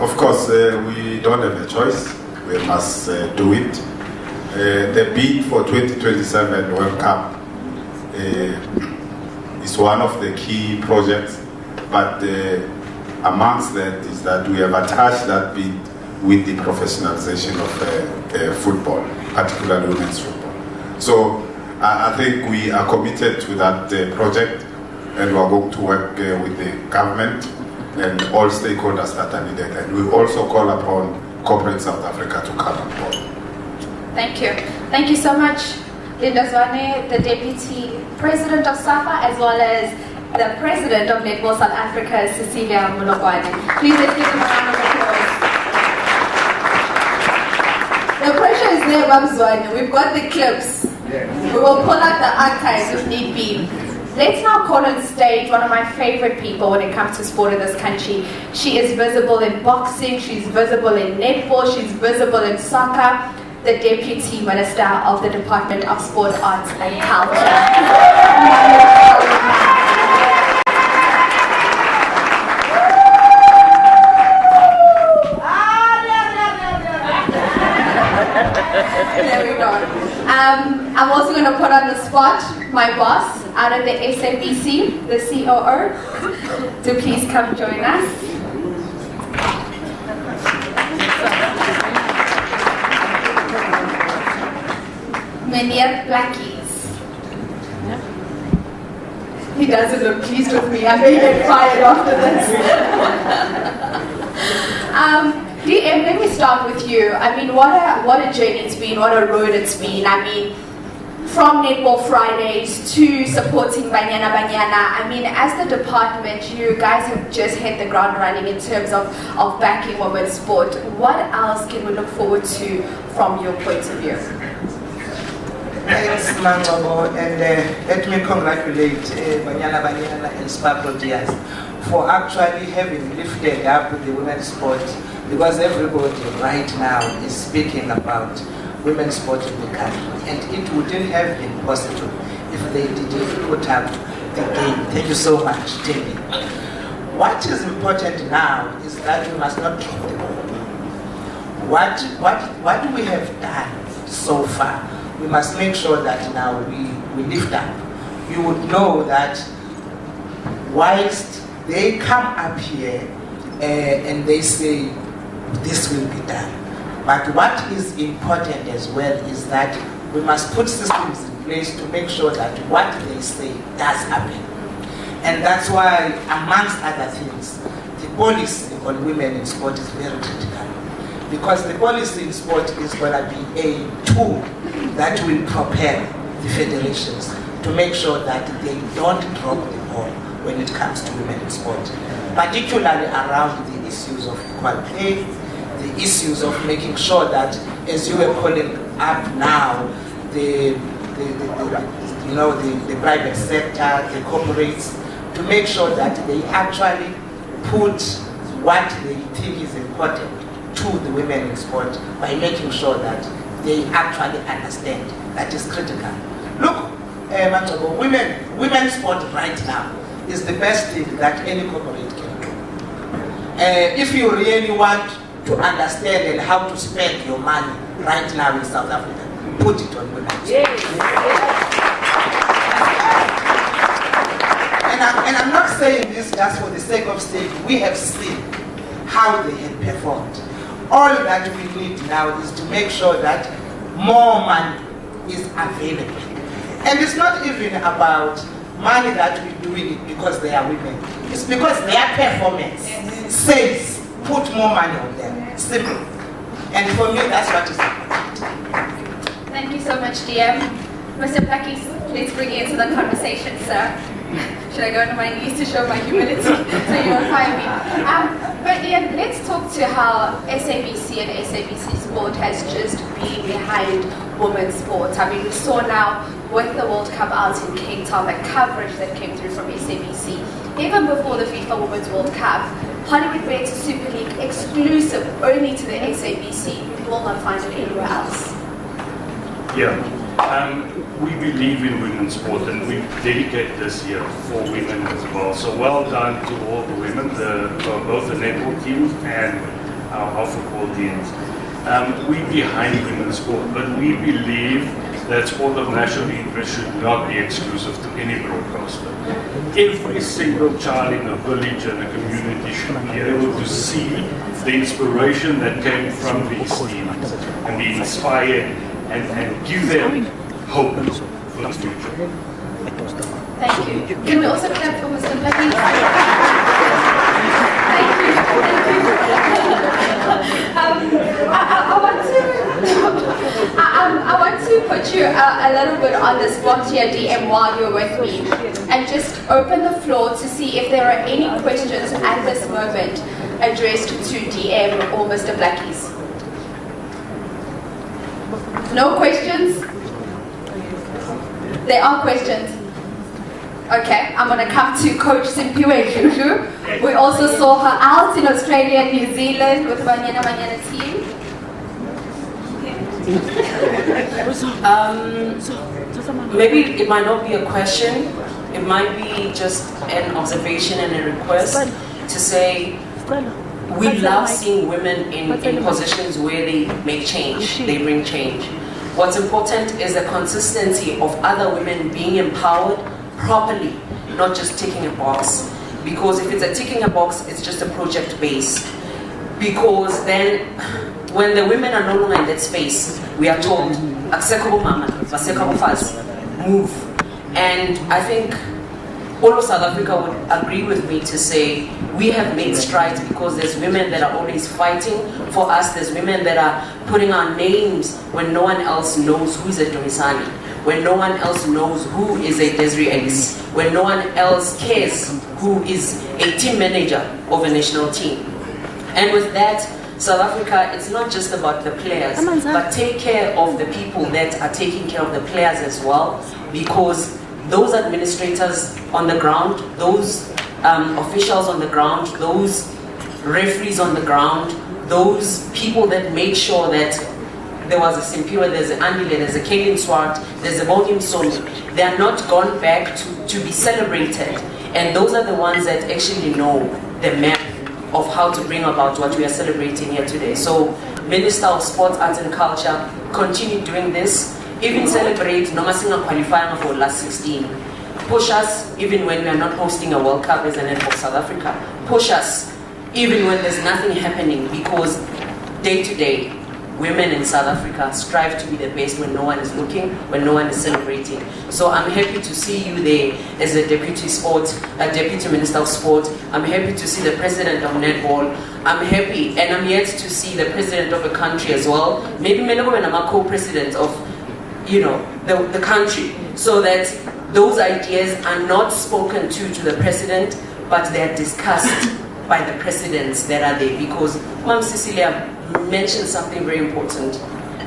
Of course, we don't have a choice. We must do it. The bid for 2027 World Cup is one of the key projects, but amongst that is that we have attached that bid with the professionalization of football, particularly women's football. So I think we are committed to that project, and we are going to work with the government and all stakeholders that are needed. And we also call upon corporate South Africa to come on board. Thank you. Thank you so much, Linda Zwane, the Deputy President of SAFA, as well as the President of Netball South Africa, Cecilia Mulogwane. Please let's give them a round of applause. The pressure is there, Babzwane. We've got the clips. We will pull out the archives if need be. Let's now call on stage one of my favorite people when it comes to sport in this country. She is visible in boxing, she's visible in netball, she's visible in soccer. The Deputy Minister of the Department of Sport, Arts and Culture. There we go. I'm also going to put on the spot my boss out of the SABC, the COO, to please come join us. Many Blackies. He doesn't look pleased with me. I may get fired after this. DM, let me start with you. I mean, what a journey it's been, what a road it's been. I mean, from Netball Fridays to supporting Banyana. I mean, as the department, you guys have just hit the ground running in terms of backing women's sport. What else can we look forward to from your point of view? Thanks, Mangobo, and let me congratulate Banyana and SPAR Proteas for actually having lifted up the women's sport, because everybody right now is speaking about women's sport in the country, and it wouldn't have been possible if they didn't put up the game. Thank you so much, Timmy. What is important now is that we must not drop the ball. What we have done so far, we must make sure that now we lift up. You would know that whilst they come up here and they say this will be done, but what is important as well is that we must put systems in place to make sure that what they say does happen. And that's why, amongst other things, the policy on women in sport is very critical. Because the policy in sport is going to be a tool that will propel the federations to make sure that they don't drop the ball when it comes to women in sport, particularly around the issues of equal pay, the issues of making sure that, as you were calling up now, the private sector, the corporates, to make sure that they actually put what they think is important to the women in sport by making sure that they actually understand that is critical. Look, women's sport right now is the best thing that any corporate can do. If you really want to understand and how to spend your money right now in South Africa, put it on women. And I'm not saying this just for the sake of saying we have seen how they have performed. All that we need now is to make sure that more money is available. And it's not even about money that we're doing it because they are women. It's because their performance says put more money on them. Simple. And for me, that's what is important. Thank you so much, DM. Mr. Blackie, let's bring you into the conversation, sir. Should I go on my knees to show my humility so you don't find me? But Ian, let's talk to how SABC and SABC Sport has just been behind women's sports. I mean, we saw now with the World Cup out in Cape Town, the coverage that came through from SABC. Even before the FIFA Women's World Cup, Hollywood Better Super League exclusive only to the SABC. You will not find it anywhere else. Yeah. We believe in women's sport and we dedicate this year for women as well. So well done to all the women, both the netball teams and our football teams. We're behind women's sport, but we believe that sport of national interest should not be exclusive to any broadcaster. Every single child in a village and a community should be able to see the inspiration that came from these teams and be inspired and give them hope for the future. Thank you. Can we also clap for Mr. Blackie? Thank you. I want to put you a little bit on the spot here, DM, while you're with me, and just open the floor to see if there are any questions at this moment addressed to DM or Mr. Blackie's. No questions? There are questions. Okay, I'm going to come to Coach Simpiwe Shushu. We also saw her out in Australia and New Zealand with Banyana team. Maybe it might not be a question. It might be just an observation and a request to say we love seeing women in positions where they make change, they bring change. What's important is the consistency of other women being empowered properly, not just ticking a box. Because if it's a ticking a box, it's just a project base. Because then, when the women are no longer in that space, we are told, move. And I think all of South Africa would agree with me to say we have made strides because there's women that are always fighting for us. There's women that are putting our names when no one else knows who is a Domisani, when no one else knows who is a Desiree Ellis, when no one else cares who is a team manager of a national team. And with that, South Africa, it's not just about the players, but take care of the people that are taking care of the players as well, because those administrators on the ground, those officials on the ground, those referees on the ground, those people that made sure that there was a Simpiwe, there's an Andile, there's a Kaylin Swart, there's a Bodim Somi, they are not gone back to be celebrated. And those are the ones that actually know the map of how to bring about what we are celebrating here today. So, Minister of Sports, Arts and Culture, continue doing this. Even celebrate Nomasinga qualifying for last 16. Push us even when we are not hosting a World Cup as an end for South Africa. Push us even when there's nothing happening, because day to day, women in South Africa strive to be the best when no one is looking, when no one is celebrating. So I'm happy to see you there as a Deputy Minister of Sport. I'm happy to see the President of Netball. I'm happy, and I'm yet to see the President of a country as well. Maybe I'm a co-president of, the country, so that those ideas are not spoken to the President, but they are discussed by the presidents that are there. Because Mom Cecilia mentioned something very important.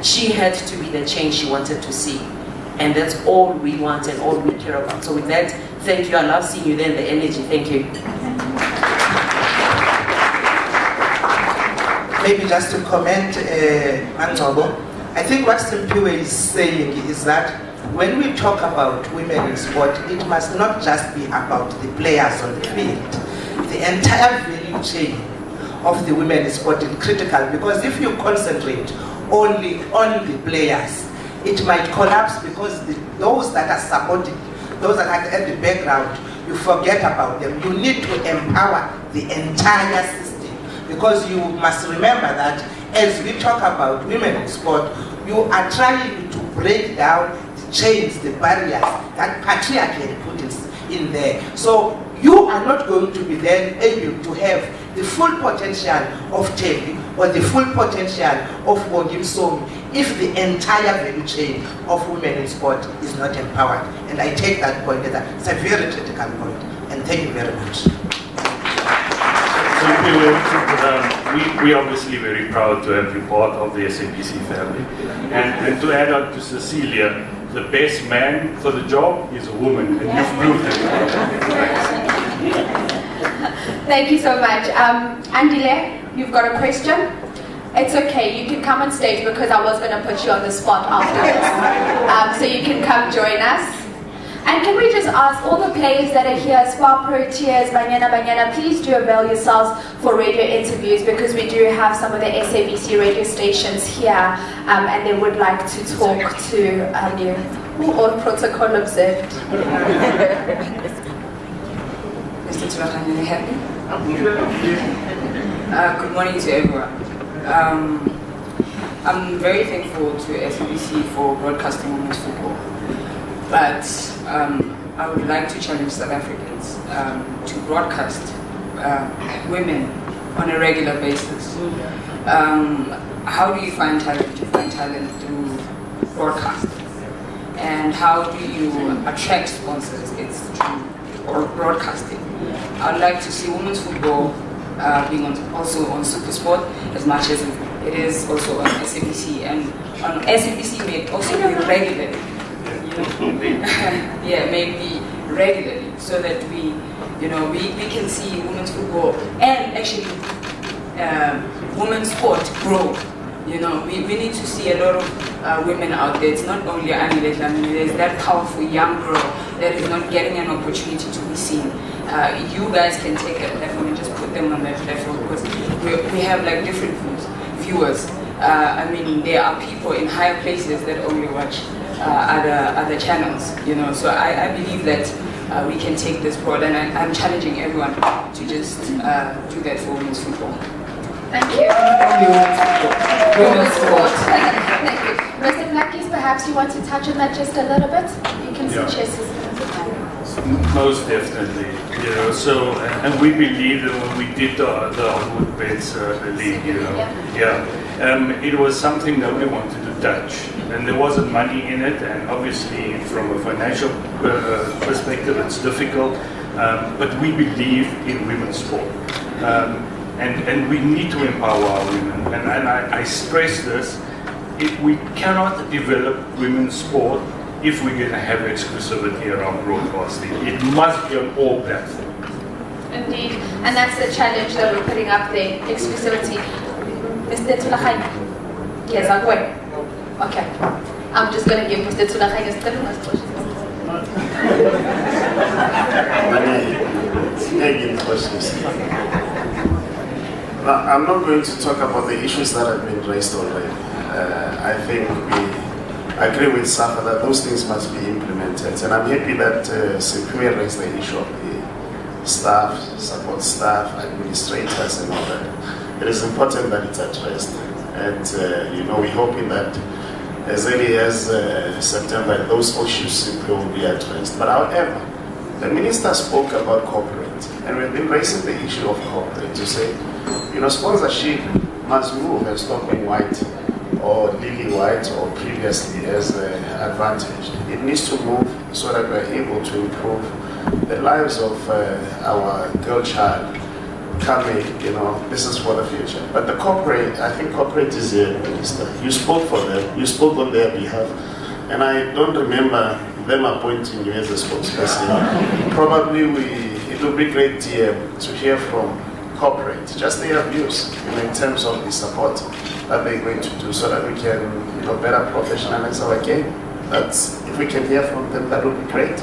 She had to be the change she wanted to see. And that's all we want and all we care about. So with that, thank you. I love seeing you there and the energy. Thank you. Maybe just to comment, Antobo, I think what Simpiwe is saying is that when we talk about women in sport, it must not just be about the players on the field. The entire value chain of the women in sport is critical, because if you concentrate only on the players, it might collapse, because those that are supporting, those that are at the background, you forget about them. You need to empower the entire system, because you must remember that as we talk about women in sport, you are trying to break down the chains, the barriers that patriarchy put in there. So you are not going to be then able to have the full potential of Tepi or the full potential of Wongim Somi if the entire value chain of women in sport is not empowered. And I take that point as it's a very critical point. And thank you very much. We're obviously very proud to have you part of the SABC family. And to add on to Cecilia, the best man for the job is a woman, and you've proved it. Thank you so much. Andile, you've got a question? It's okay, you can come on stage because I was going to put you on the spot afterwards. So you can come join us. And can we just ask all the players that are here, SPAR, Proteas, Banyana, please do avail yourselves for radio interviews, because we do have some of the SABC radio stations here and they would like to talk to you. All protocol observed. Mr. Tulakhan, are you happy? Good morning to everyone. I'm very thankful to SABC for broadcasting women's football. But I would like to challenge South Africans to broadcast women on a regular basis. How do you find talent? You find talent through broadcast. And how do you attract sponsors? It's through broadcasting. I would like to see women's football being also on SuperSport as much as it is also on SABC. And on SABC may also be regularly. Yeah, maybe regularly, so that we can see women's football and actually women's sport grow. We need to see a lot of women out there. It's not only Anile, there's that powerful young girl that is not getting an opportunity to be seen. You guys can take a platform and just put them on that platform, because we have like different viewers. I mean, there are people in higher places that only watch other channels, so I believe that we can take this broad, and I'm challenging everyone to just do that for women's football. Thank you. Women's sport. Thank you. Mr. Blackies, perhaps you want to touch on that just a little bit? You can see chess is Most definitely, so, and we believe that when we did the Hollywood Bets League, it was something nobody wanted to touch, and there wasn't money in it, and obviously from a financial perspective it's difficult, but we believe in women's sport, and we need to empower our women, and I stress this, we cannot develop women's sport if we're going to have exclusivity around broadcasting. It must be on all platforms. Indeed, and that's the challenge that we're putting up there, exclusivity. Mr. Tulakhan. Yes, I'll wait. Okay. I'm just going to give Mr. Tulakhan his turn. I'm not going to talk about the issues that have been raised already. I think I agree with Safa that those things must be implemented, and I'm happy that Sequoia raised the issue of the staff, support staff, administrators and all that. It is important that it's addressed, and we're hoping that as early as September those issues will be addressed. But however, the minister spoke about corporate, and we've been raising the issue of corporate to say, sponsorship must move and stop being white or lily white or previously as advantage. It needs to move so that we're able to improve the lives of our girl child coming, this is for the future. But the corporate, I think corporate is here, Minister. You spoke for them, you spoke on their behalf, and I don't remember them appointing you as a spokesperson. Probably it would be great to hear from corporate, just their views in terms of the support that they're going to do so that we can better professionalize our game. If we can hear from them, that would be great.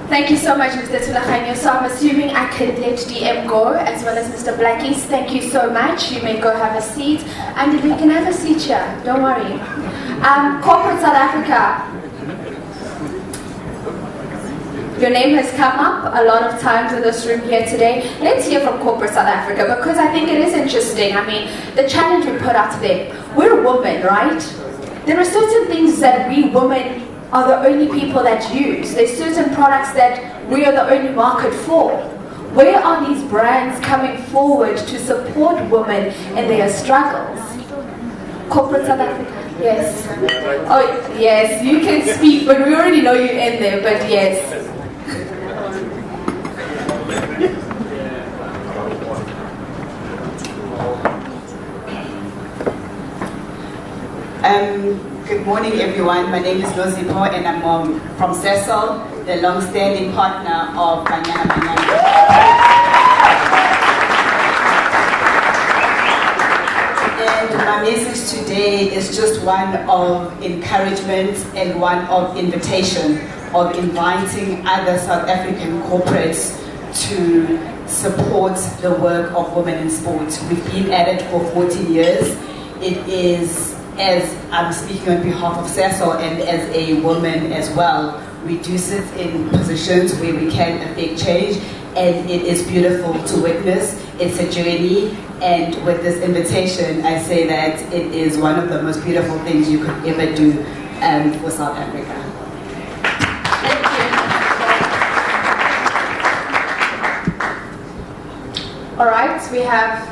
Thank you so much, Mr. Tulakhan. So I'm assuming I could let DM go, as well as Mr. Blackies. Thank you so much. You may go have a seat. And you can have a seat here, don't worry. Corporate South Africa. Your name has come up a lot of times in this room here today. Let's hear from corporate South Africa, because I think it is interesting. I mean, the challenge we put out there, we're women, right? There are certain things that we women are the only people that use. There's certain products that we are the only market for. Where are these brands coming forward to support women in their struggles? Corporate South Africa, yes. Oh, yes, you can speak, but we already know you're in there, but yes. Good morning, everyone. My name is Nozipo, and I'm from Cecil, the long-standing partner of Banyana. And my message today is just one of encouragement and one of invitation, of inviting other South African corporates to support the work of women in sports. We've been at it for 14 years. It is, as I'm speaking on behalf of Cecil and as a woman as well, we do sit in positions where we can affect change, and it is beautiful to witness. It's a journey, and with this invitation, I say that it is one of the most beautiful things you could ever do for South Africa. All right, we have,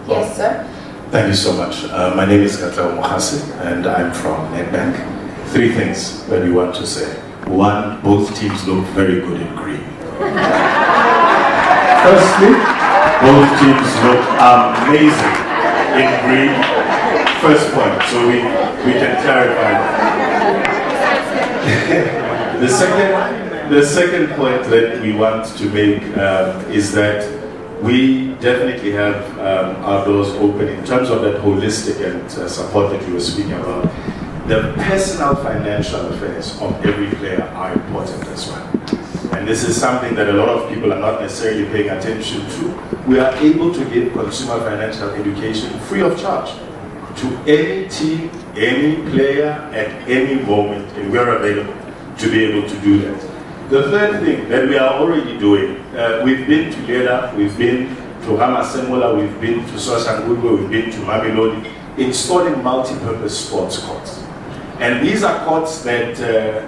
yes, sir. Thank you so much. My name is Katla Mohasi, and I'm from Nedbank. 3 things that we want to say. 1, both teams look very good in green. Firstly, both teams look amazing in green. First point, so we can clarify that. The second point that we want to make is that we definitely have our doors open in terms of that holistic and support that you were speaking about. The personal financial affairs of every player are important as well. And this is something that a lot of people are not necessarily paying attention to. We are able to give consumer financial education free of charge to any team, any player, at any moment, and we're available to be able to do that. The third thing that we are already doing, we've been to Leda, we've been to Hamasemola, we've been to Soshanguwe, we've been to Mamelodi, installing multi-purpose sports courts. And these are courts that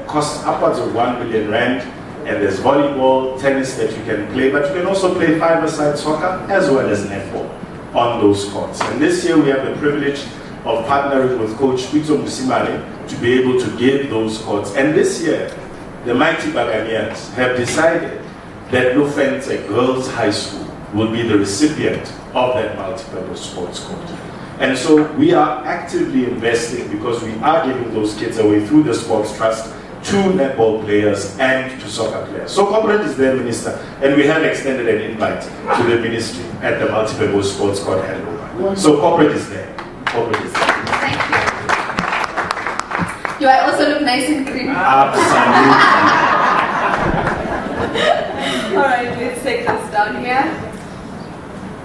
cost upwards of 1 million rand, and there's volleyball, tennis that you can play, but you can also play five-a-side soccer as well as netball on those courts. And this year we have the privilege of partnering with Coach Pito Musimane to be able to give those courts. And this year, the mighty Banyanians have decided that Lufense Girls High School will be the recipient of that multi-purpose sports court. And so we are actively investing, because we are giving those kids away through the Sports Trust to netball players and to soccer players. So corporate is there, Minister, and we have extended an invite to the ministry at the multi-purpose sports court handover. So corporate is there. Corporate is there. Thank you. Do I also look nice and green? Absolutely. All right, let's take this down here.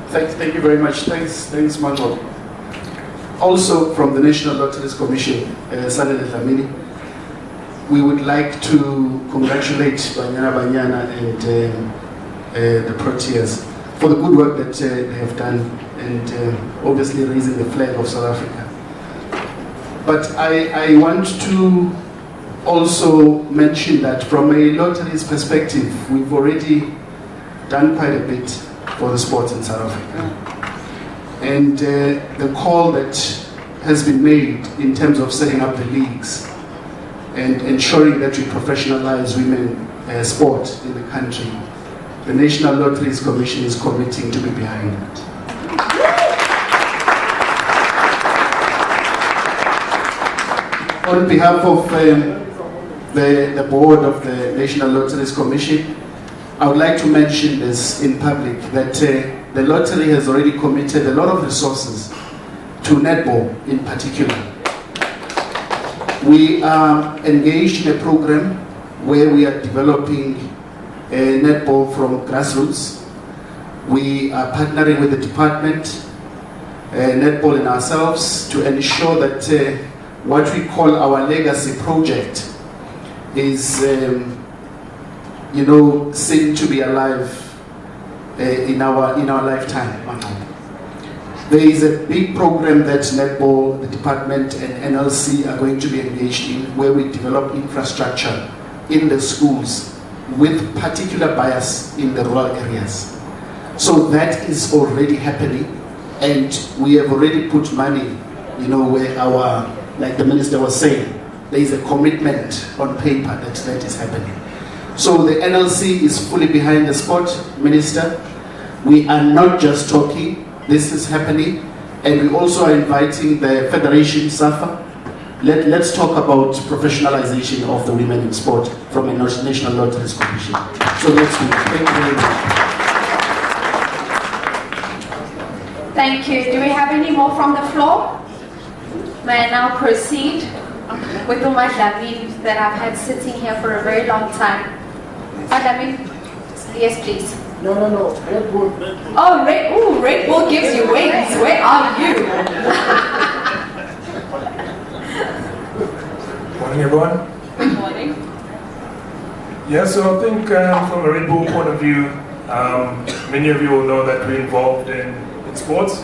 Thank you very much. Thanks, Margot. Also from the National Lotteries Commission, Sanele Dlamini, we would like to congratulate Banyana and the Proteas for the good work that they have done, and obviously raising the flag of South Africa. But I want to also mention that from a lotteries perspective, we've already done quite a bit for the sports in South Africa. And the call that has been made in terms of setting up the leagues and ensuring that we professionalize women sport in the country, the National Lotteries Commission is committing to be behind it. On behalf of the board of the National Lotteries Commission, I would like to mention this in public, that the lottery has already committed a lot of resources to netball in particular. We are engaged in a program where we are developing netball from grassroots. We are partnering with the department, netball and ourselves, to ensure that what we call our legacy project is seem to be alive in our lifetime. There is a big program that netball, the department, and NLC are going to be engaged in, where we develop infrastructure in the schools with particular bias in the rural areas. So that is already happening, and we have already put money, where like the minister was saying, there is a commitment on paper that is happening. So the NLC is fully behind the sport, Minister. We are not just talking. This is happening, and we also are inviting the Federation SAFA. Let's talk about professionalization of the women in sport from a National Lotteries Commission. So let's do it. Thank you very much. Thank you. Do we have any more from the floor? May I now proceed with the Madlamin that I've had sitting here for a very long time. Madlamin, yes please. No, Red Bull. Oh, Red Bull gives you wings. Where are you? Morning, everyone. Good morning. Yeah, so I think from a Red Bull point of view, many of you will know that we're involved in sports.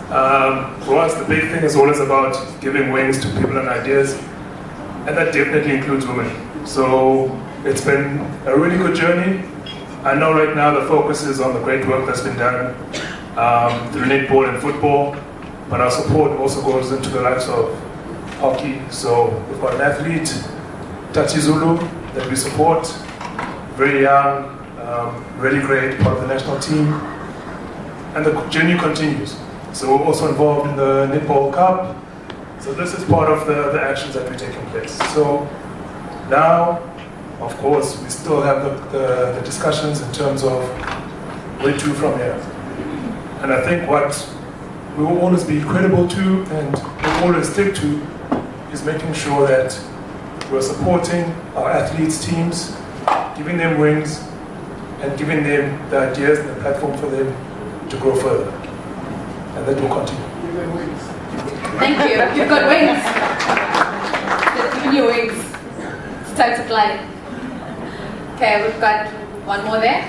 For us, the big thing is always about giving wings to people and ideas, and that definitely includes women. So it's been a really good journey. I know right now the focus is on the great work that's been done through netball and football, but our support also goes into the likes of hockey. So we've got an athlete, Tachi Zulu, that we support, very young, really great, part of the national team, and the journey continues. So we're also involved in the Netball Cup. So this is part of the actions that we're taking place. So now, of course, we still have the discussions in terms of where to from here. And I think what we will always be credible to and we'll always stick to is making sure that we're supporting our athletes' teams, giving them wings, and giving them the ideas and the platform for them to grow further. And that will continue. Thank you. You've got wings. They've given you wings. It's time to climb. Okay, we've got one more there.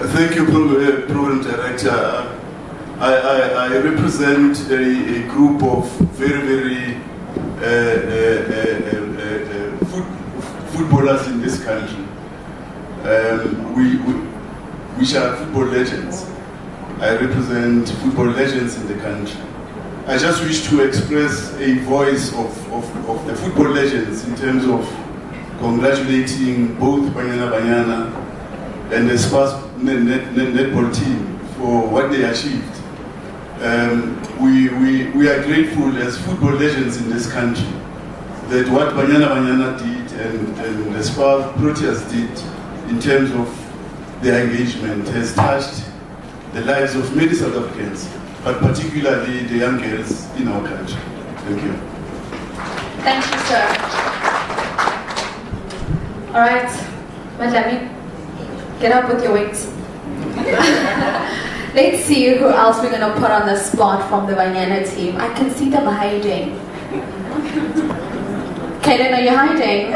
Thank you, Program Director. I represent a group of very footballers in this country. Which are football legends. I represent football legends in the country. I just wish to express a voice of the football legends in terms of congratulating both Banyana and the SPAR netball team for what they achieved. We are grateful as football legends in this country that what Banyana did and the SPAR Proteas did in terms of their engagement has touched the lives of many South Africans, but particularly the young girls in our country. Thank you. Thank you, sir. All right, Madlami, get up with your wings. Let's see who else we're going to put on the spot from the Banyana team. I can see them hiding. Kaden, are you hiding?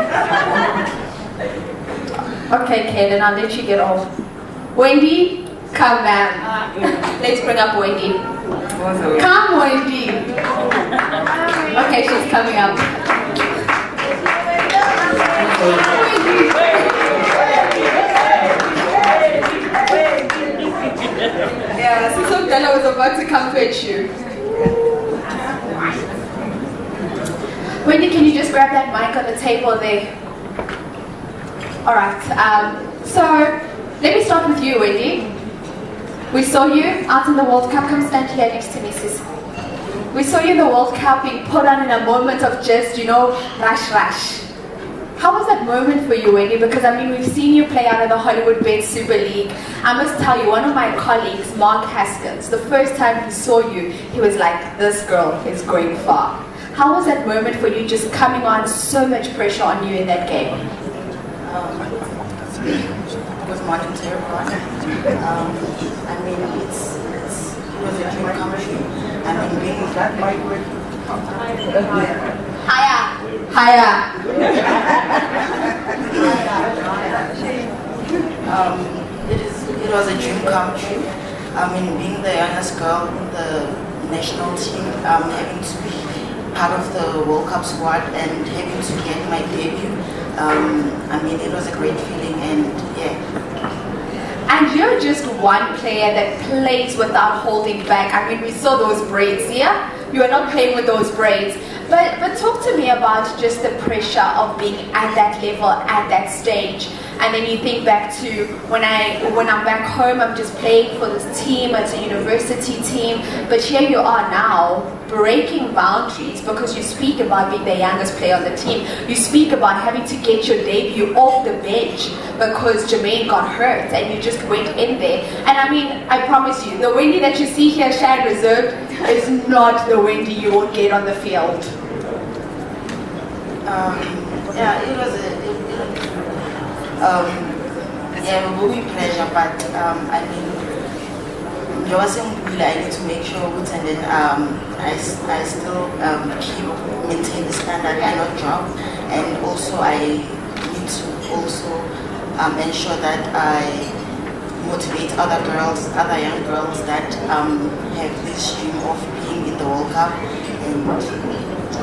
Okay, Kaden, I'll let you get off. Wendy, come back. Let's bring up Wendy. Come, Wendy. Okay, she's coming up. Yeah, Siso Della was about to come fetch you. Wendy, can you just grab that mic on the table there? Alright, so let me start with you, Wendy. We saw you out in the World Cup. Come stand here next to me, sis. We saw you in the World Cup being put on in a moment of just, rush. How was that moment for you, Wendy? Because, we've seen you play out in the Hollywood Bet Super League. I must tell you, one of my colleagues, Mark Haskins, the first time he saw you, he was like, this girl is going far. How was that moment for you, just coming on, so much pressure on you in that game? With Martin Terrible. It was a dream come true. Being that might work. Higher. dream come true. I mean, being the youngest girl in the national team, having to be part of the World Cup squad and having to get my debut, I mean, it was a great feeling, and yeah. And you're just one player that plays without holding back. I mean, we saw those braids here. You are not playing with those braids. But talk to me about just the pressure of being at that level, at that stage. And then you think back to when I'm back home, I'm just playing for this team, it's a university team. But here you are now, breaking boundaries, because you speak about being the youngest player on the team. You speak about having to get your debut off the bench because Jermaine got hurt and you just went in there. And I mean, I promise you, the Wendy that you see here, Shine Reserved, is not the Wendy you will get on the field. Yeah, it was a very pleasure, but I mean, I need to make sure and then I still maintain the standard, I not drop, and also I need to also ensure that I motivate other girls, other young girls that have this dream of being in the World Cup. And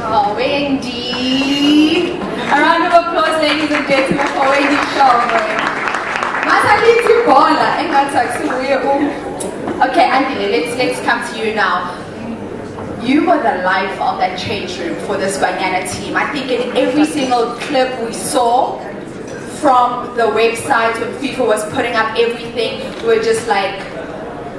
oh, Wendy! A round of applause, ladies and gentlemen, for Wendy Shomwe. Okay, Andile, let's come to you now. You were the life of that change room for this Banyana team. I think in every single clip we saw from the website when FIFA was putting up everything, we were just like,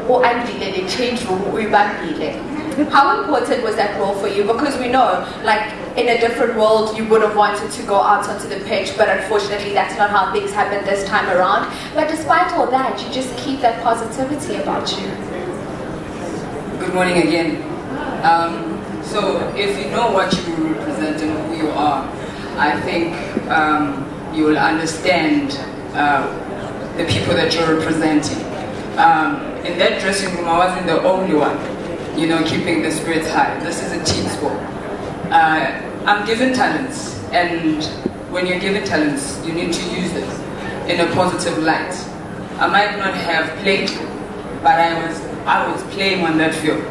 oh, Andile, the change room, we bandile. How important was that role for you? Because we know, like, in a different world, you would have wanted to go out onto the pitch, but unfortunately, that's not how things happen this time around. But despite all that, you just keep that positivity about you. Good morning again. So, if you know what you represent and who you are, I think you will understand the people that you're representing. In that dressing room, I wasn't the only one, you know, keeping the spirits high. This is a team sport. I'm given talents, and when you're given talents, you need to use them in a positive light. I might not have played, but I was playing on that field.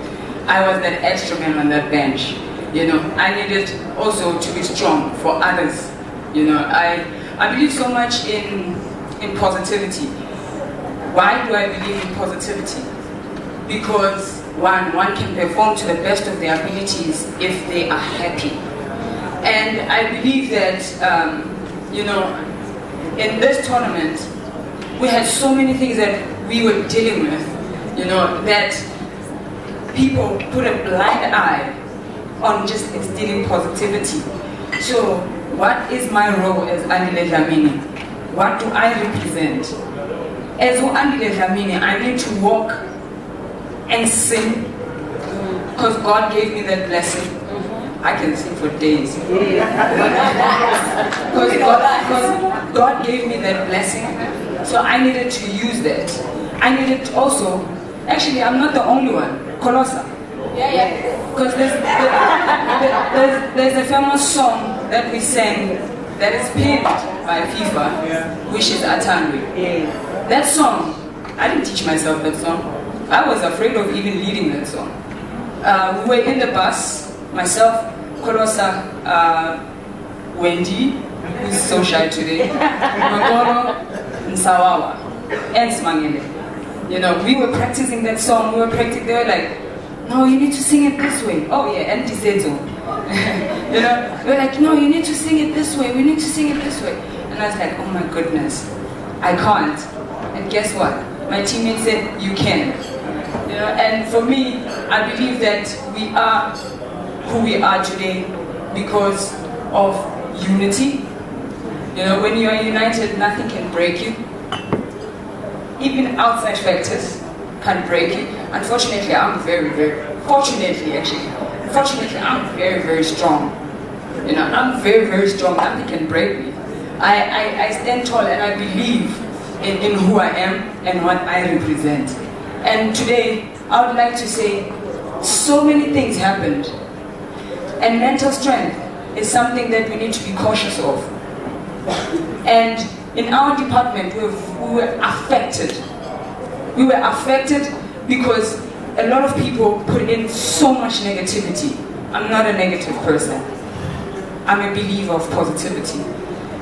I was that extra man on that bench. You know, I needed also to be strong for others. You know, I believe so much in positivity. Why do I believe in positivity? Because one can perform to the best of their abilities if they are happy. And I believe that, you know, in this tournament, we had so many things that we were dealing with, you know, that people put a blind eye on just instilling positivity. So, what is my role as Andile Dlamini? What do I represent? As Andile Dlamini, I need to walk and sing, because God gave me that blessing. I can sing for days. Because God gave me that blessing, so I needed to use that. I needed also, actually I'm not the only one, Colossa. Because there's a famous song that we sang that is pinned by FIFA, which is Atangwe. That song, I didn't teach myself that song. I was afraid of even leading that song. We were in the bus, myself, Colossa, Wendy, who's so shy today, Magoro, Nsawawa, and Smangele. You know, we were practicing that song, they were like, no, you need to sing it this way. Oh yeah, and Tisezo. You know, we're like, no, you need to sing it this way, we need to sing it this way. And I was like, oh my goodness, I can't. And guess what? My teammate said, you can. You know, and for me, I believe that we are who we are today because of unity. You know, when you are united, nothing can break you. Even outside factors can break you. Unfortunately, I'm fortunately, I'm very, very strong. You know, I'm very, very strong. Nothing can break me. I stand tall and I believe in who I am and what I represent. And today, I would like to say, so many things happened. And mental strength is something that we need to be cautious of. And in our department, we were affected. We were affected because a lot of people put in so much negativity. I'm not a negative person. I'm a believer of positivity.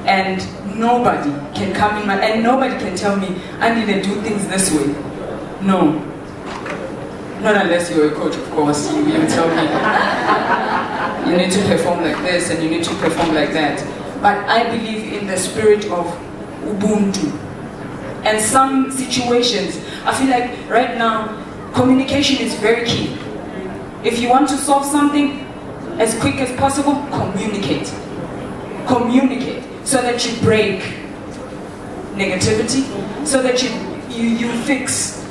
And nobody can come in and nobody can tell me, I need to do things this way. No. Not unless you're a coach, of course. You tell me, you need to perform like this and you need to perform like that. But I believe in the spirit of Ubuntu. And some situations, I feel like right now, communication is very key. If you want to solve something as quick as possible, communicate. Communicate so that you break negativity, so that you fix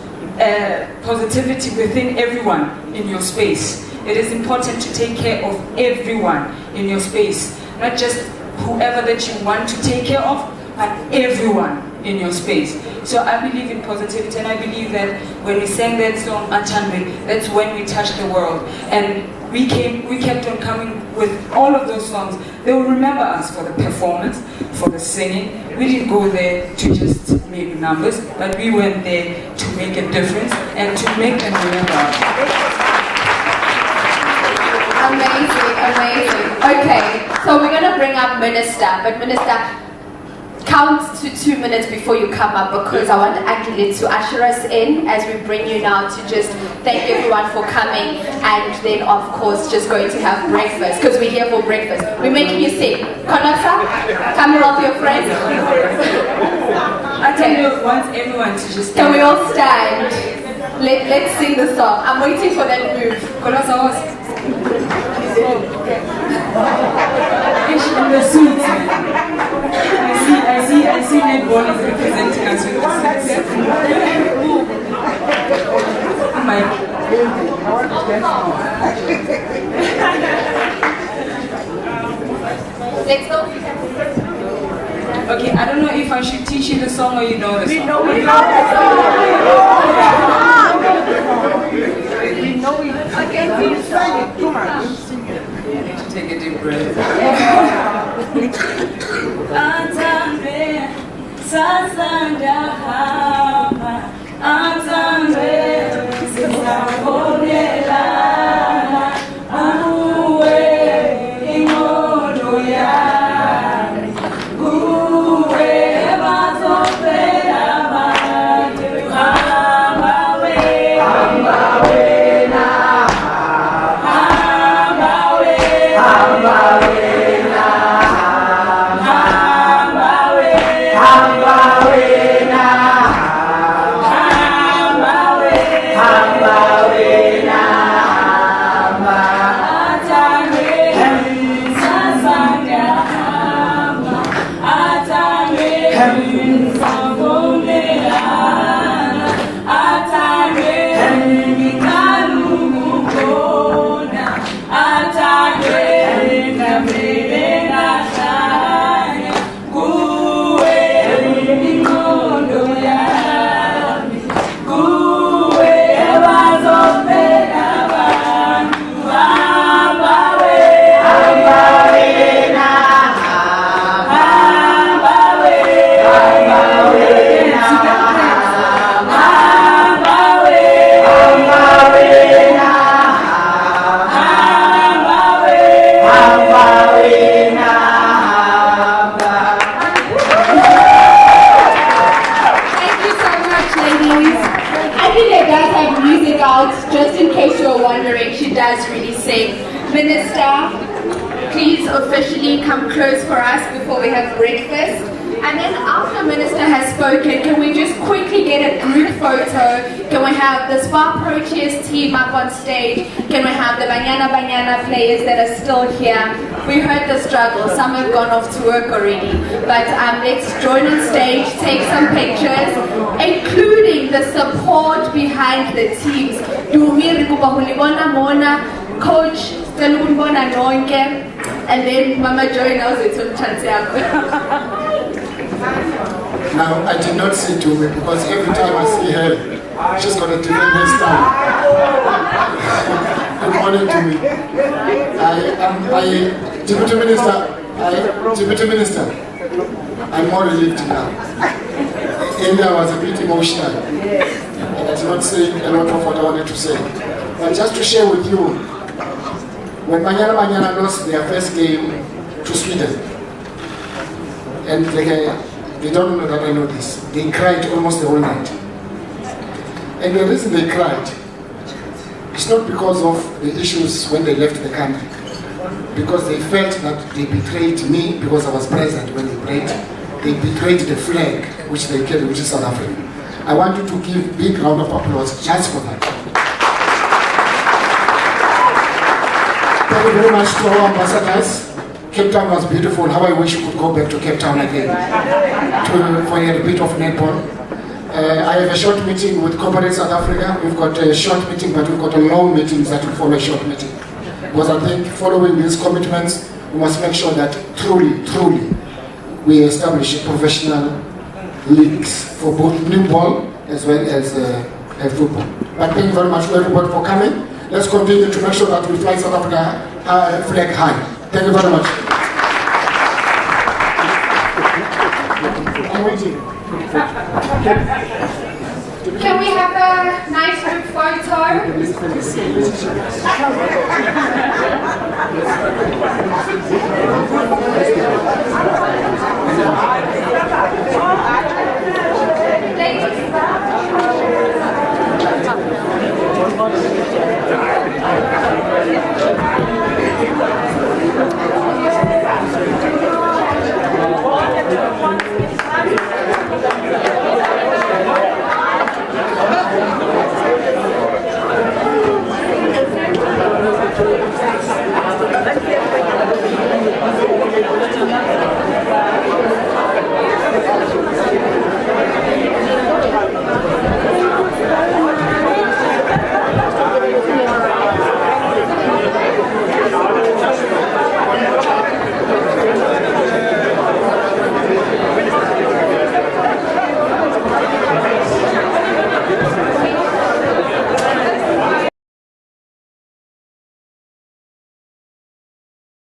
positivity within everyone in your space. It is important to take care of everyone in your space, not just whoever that you want to take care of, but everyone in your space. So I believe in positivity, and I believe that when we sang that song, Atandwe, that's when we touched the world. And we kept on coming with all of those songs. They will remember us for the performance, for the singing. We didn't go there to just make numbers, but we went there to make a difference and to make them remember us. Amazing, amazing. Okay, so we're going to bring up Minister, but Minister, count to 2 minutes before you come up, because I want Angela to usher us in as we bring you now to just thank everyone for coming, and then of course just going to have breakfast, because we're here for breakfast. We're making you sing. Konotsa, come help your friends. I tell you, want everyone to just can we all stand? Let's sing the song. I'm waiting for that move. Konotsa was in the suit. I see netball is representing us with the suits. Let's go. Okay, I don't know if I should teach you the song or you know the song. We know the song. Okay, please sing it. Come on. You need to take a deep breath. Atandwe, sasanda hapa. Atandwe, sisafonela. Uwe, imodo yani. Uwe, bazopela batu. Hambawe, hambawe na. Hambawe, hambawe na. Just in case you're wondering, she does really sing. Minister, please officially come close for us before we have breakfast. And then after Minister has spoken, can we just quickly get a group photo? Can we have the SPAR Proteas team up on stage? Can we have the Banyana players that are still here? We heard the struggle. Some have gone off to work already. But let's join on stage, take some pictures, including the support behind the teams. Coach, and then Mama Joy knows it's on chance. Now, I did not say to me because every time I see her, she's got a different hairstyle. Good morning to me. Deputy Minister, I'm more relieved now. Earlier I was a bit emotional. not saying a lot of what I wanted to say. But just to share with you, when Banyana lost their first game to Sweden, and they don't know that I know this, they cried almost the whole night. And the reason they cried, it's not because of the issues when they left the country, because they felt that they betrayed me because I was present when they played. They betrayed the flag which they carry, which is South Africa. I want you to give a big round of applause just for that. Thank you very much to our ambassadors. Cape Town was beautiful. How I wish you could go back to Cape Town again for a bit of netball. I have a short meeting with Corporate South Africa. We've got a short meeting, but we've got a long meeting that will follow a short meeting. Because I think following these commitments, we must make sure that truly, we establish professional leagues for both netball as well as football. But thank you very much to everybody for coming. Let's continue to make sure that we fly South Africa flag high. Thank you very much. I'm waiting. Can we have a nice group photo?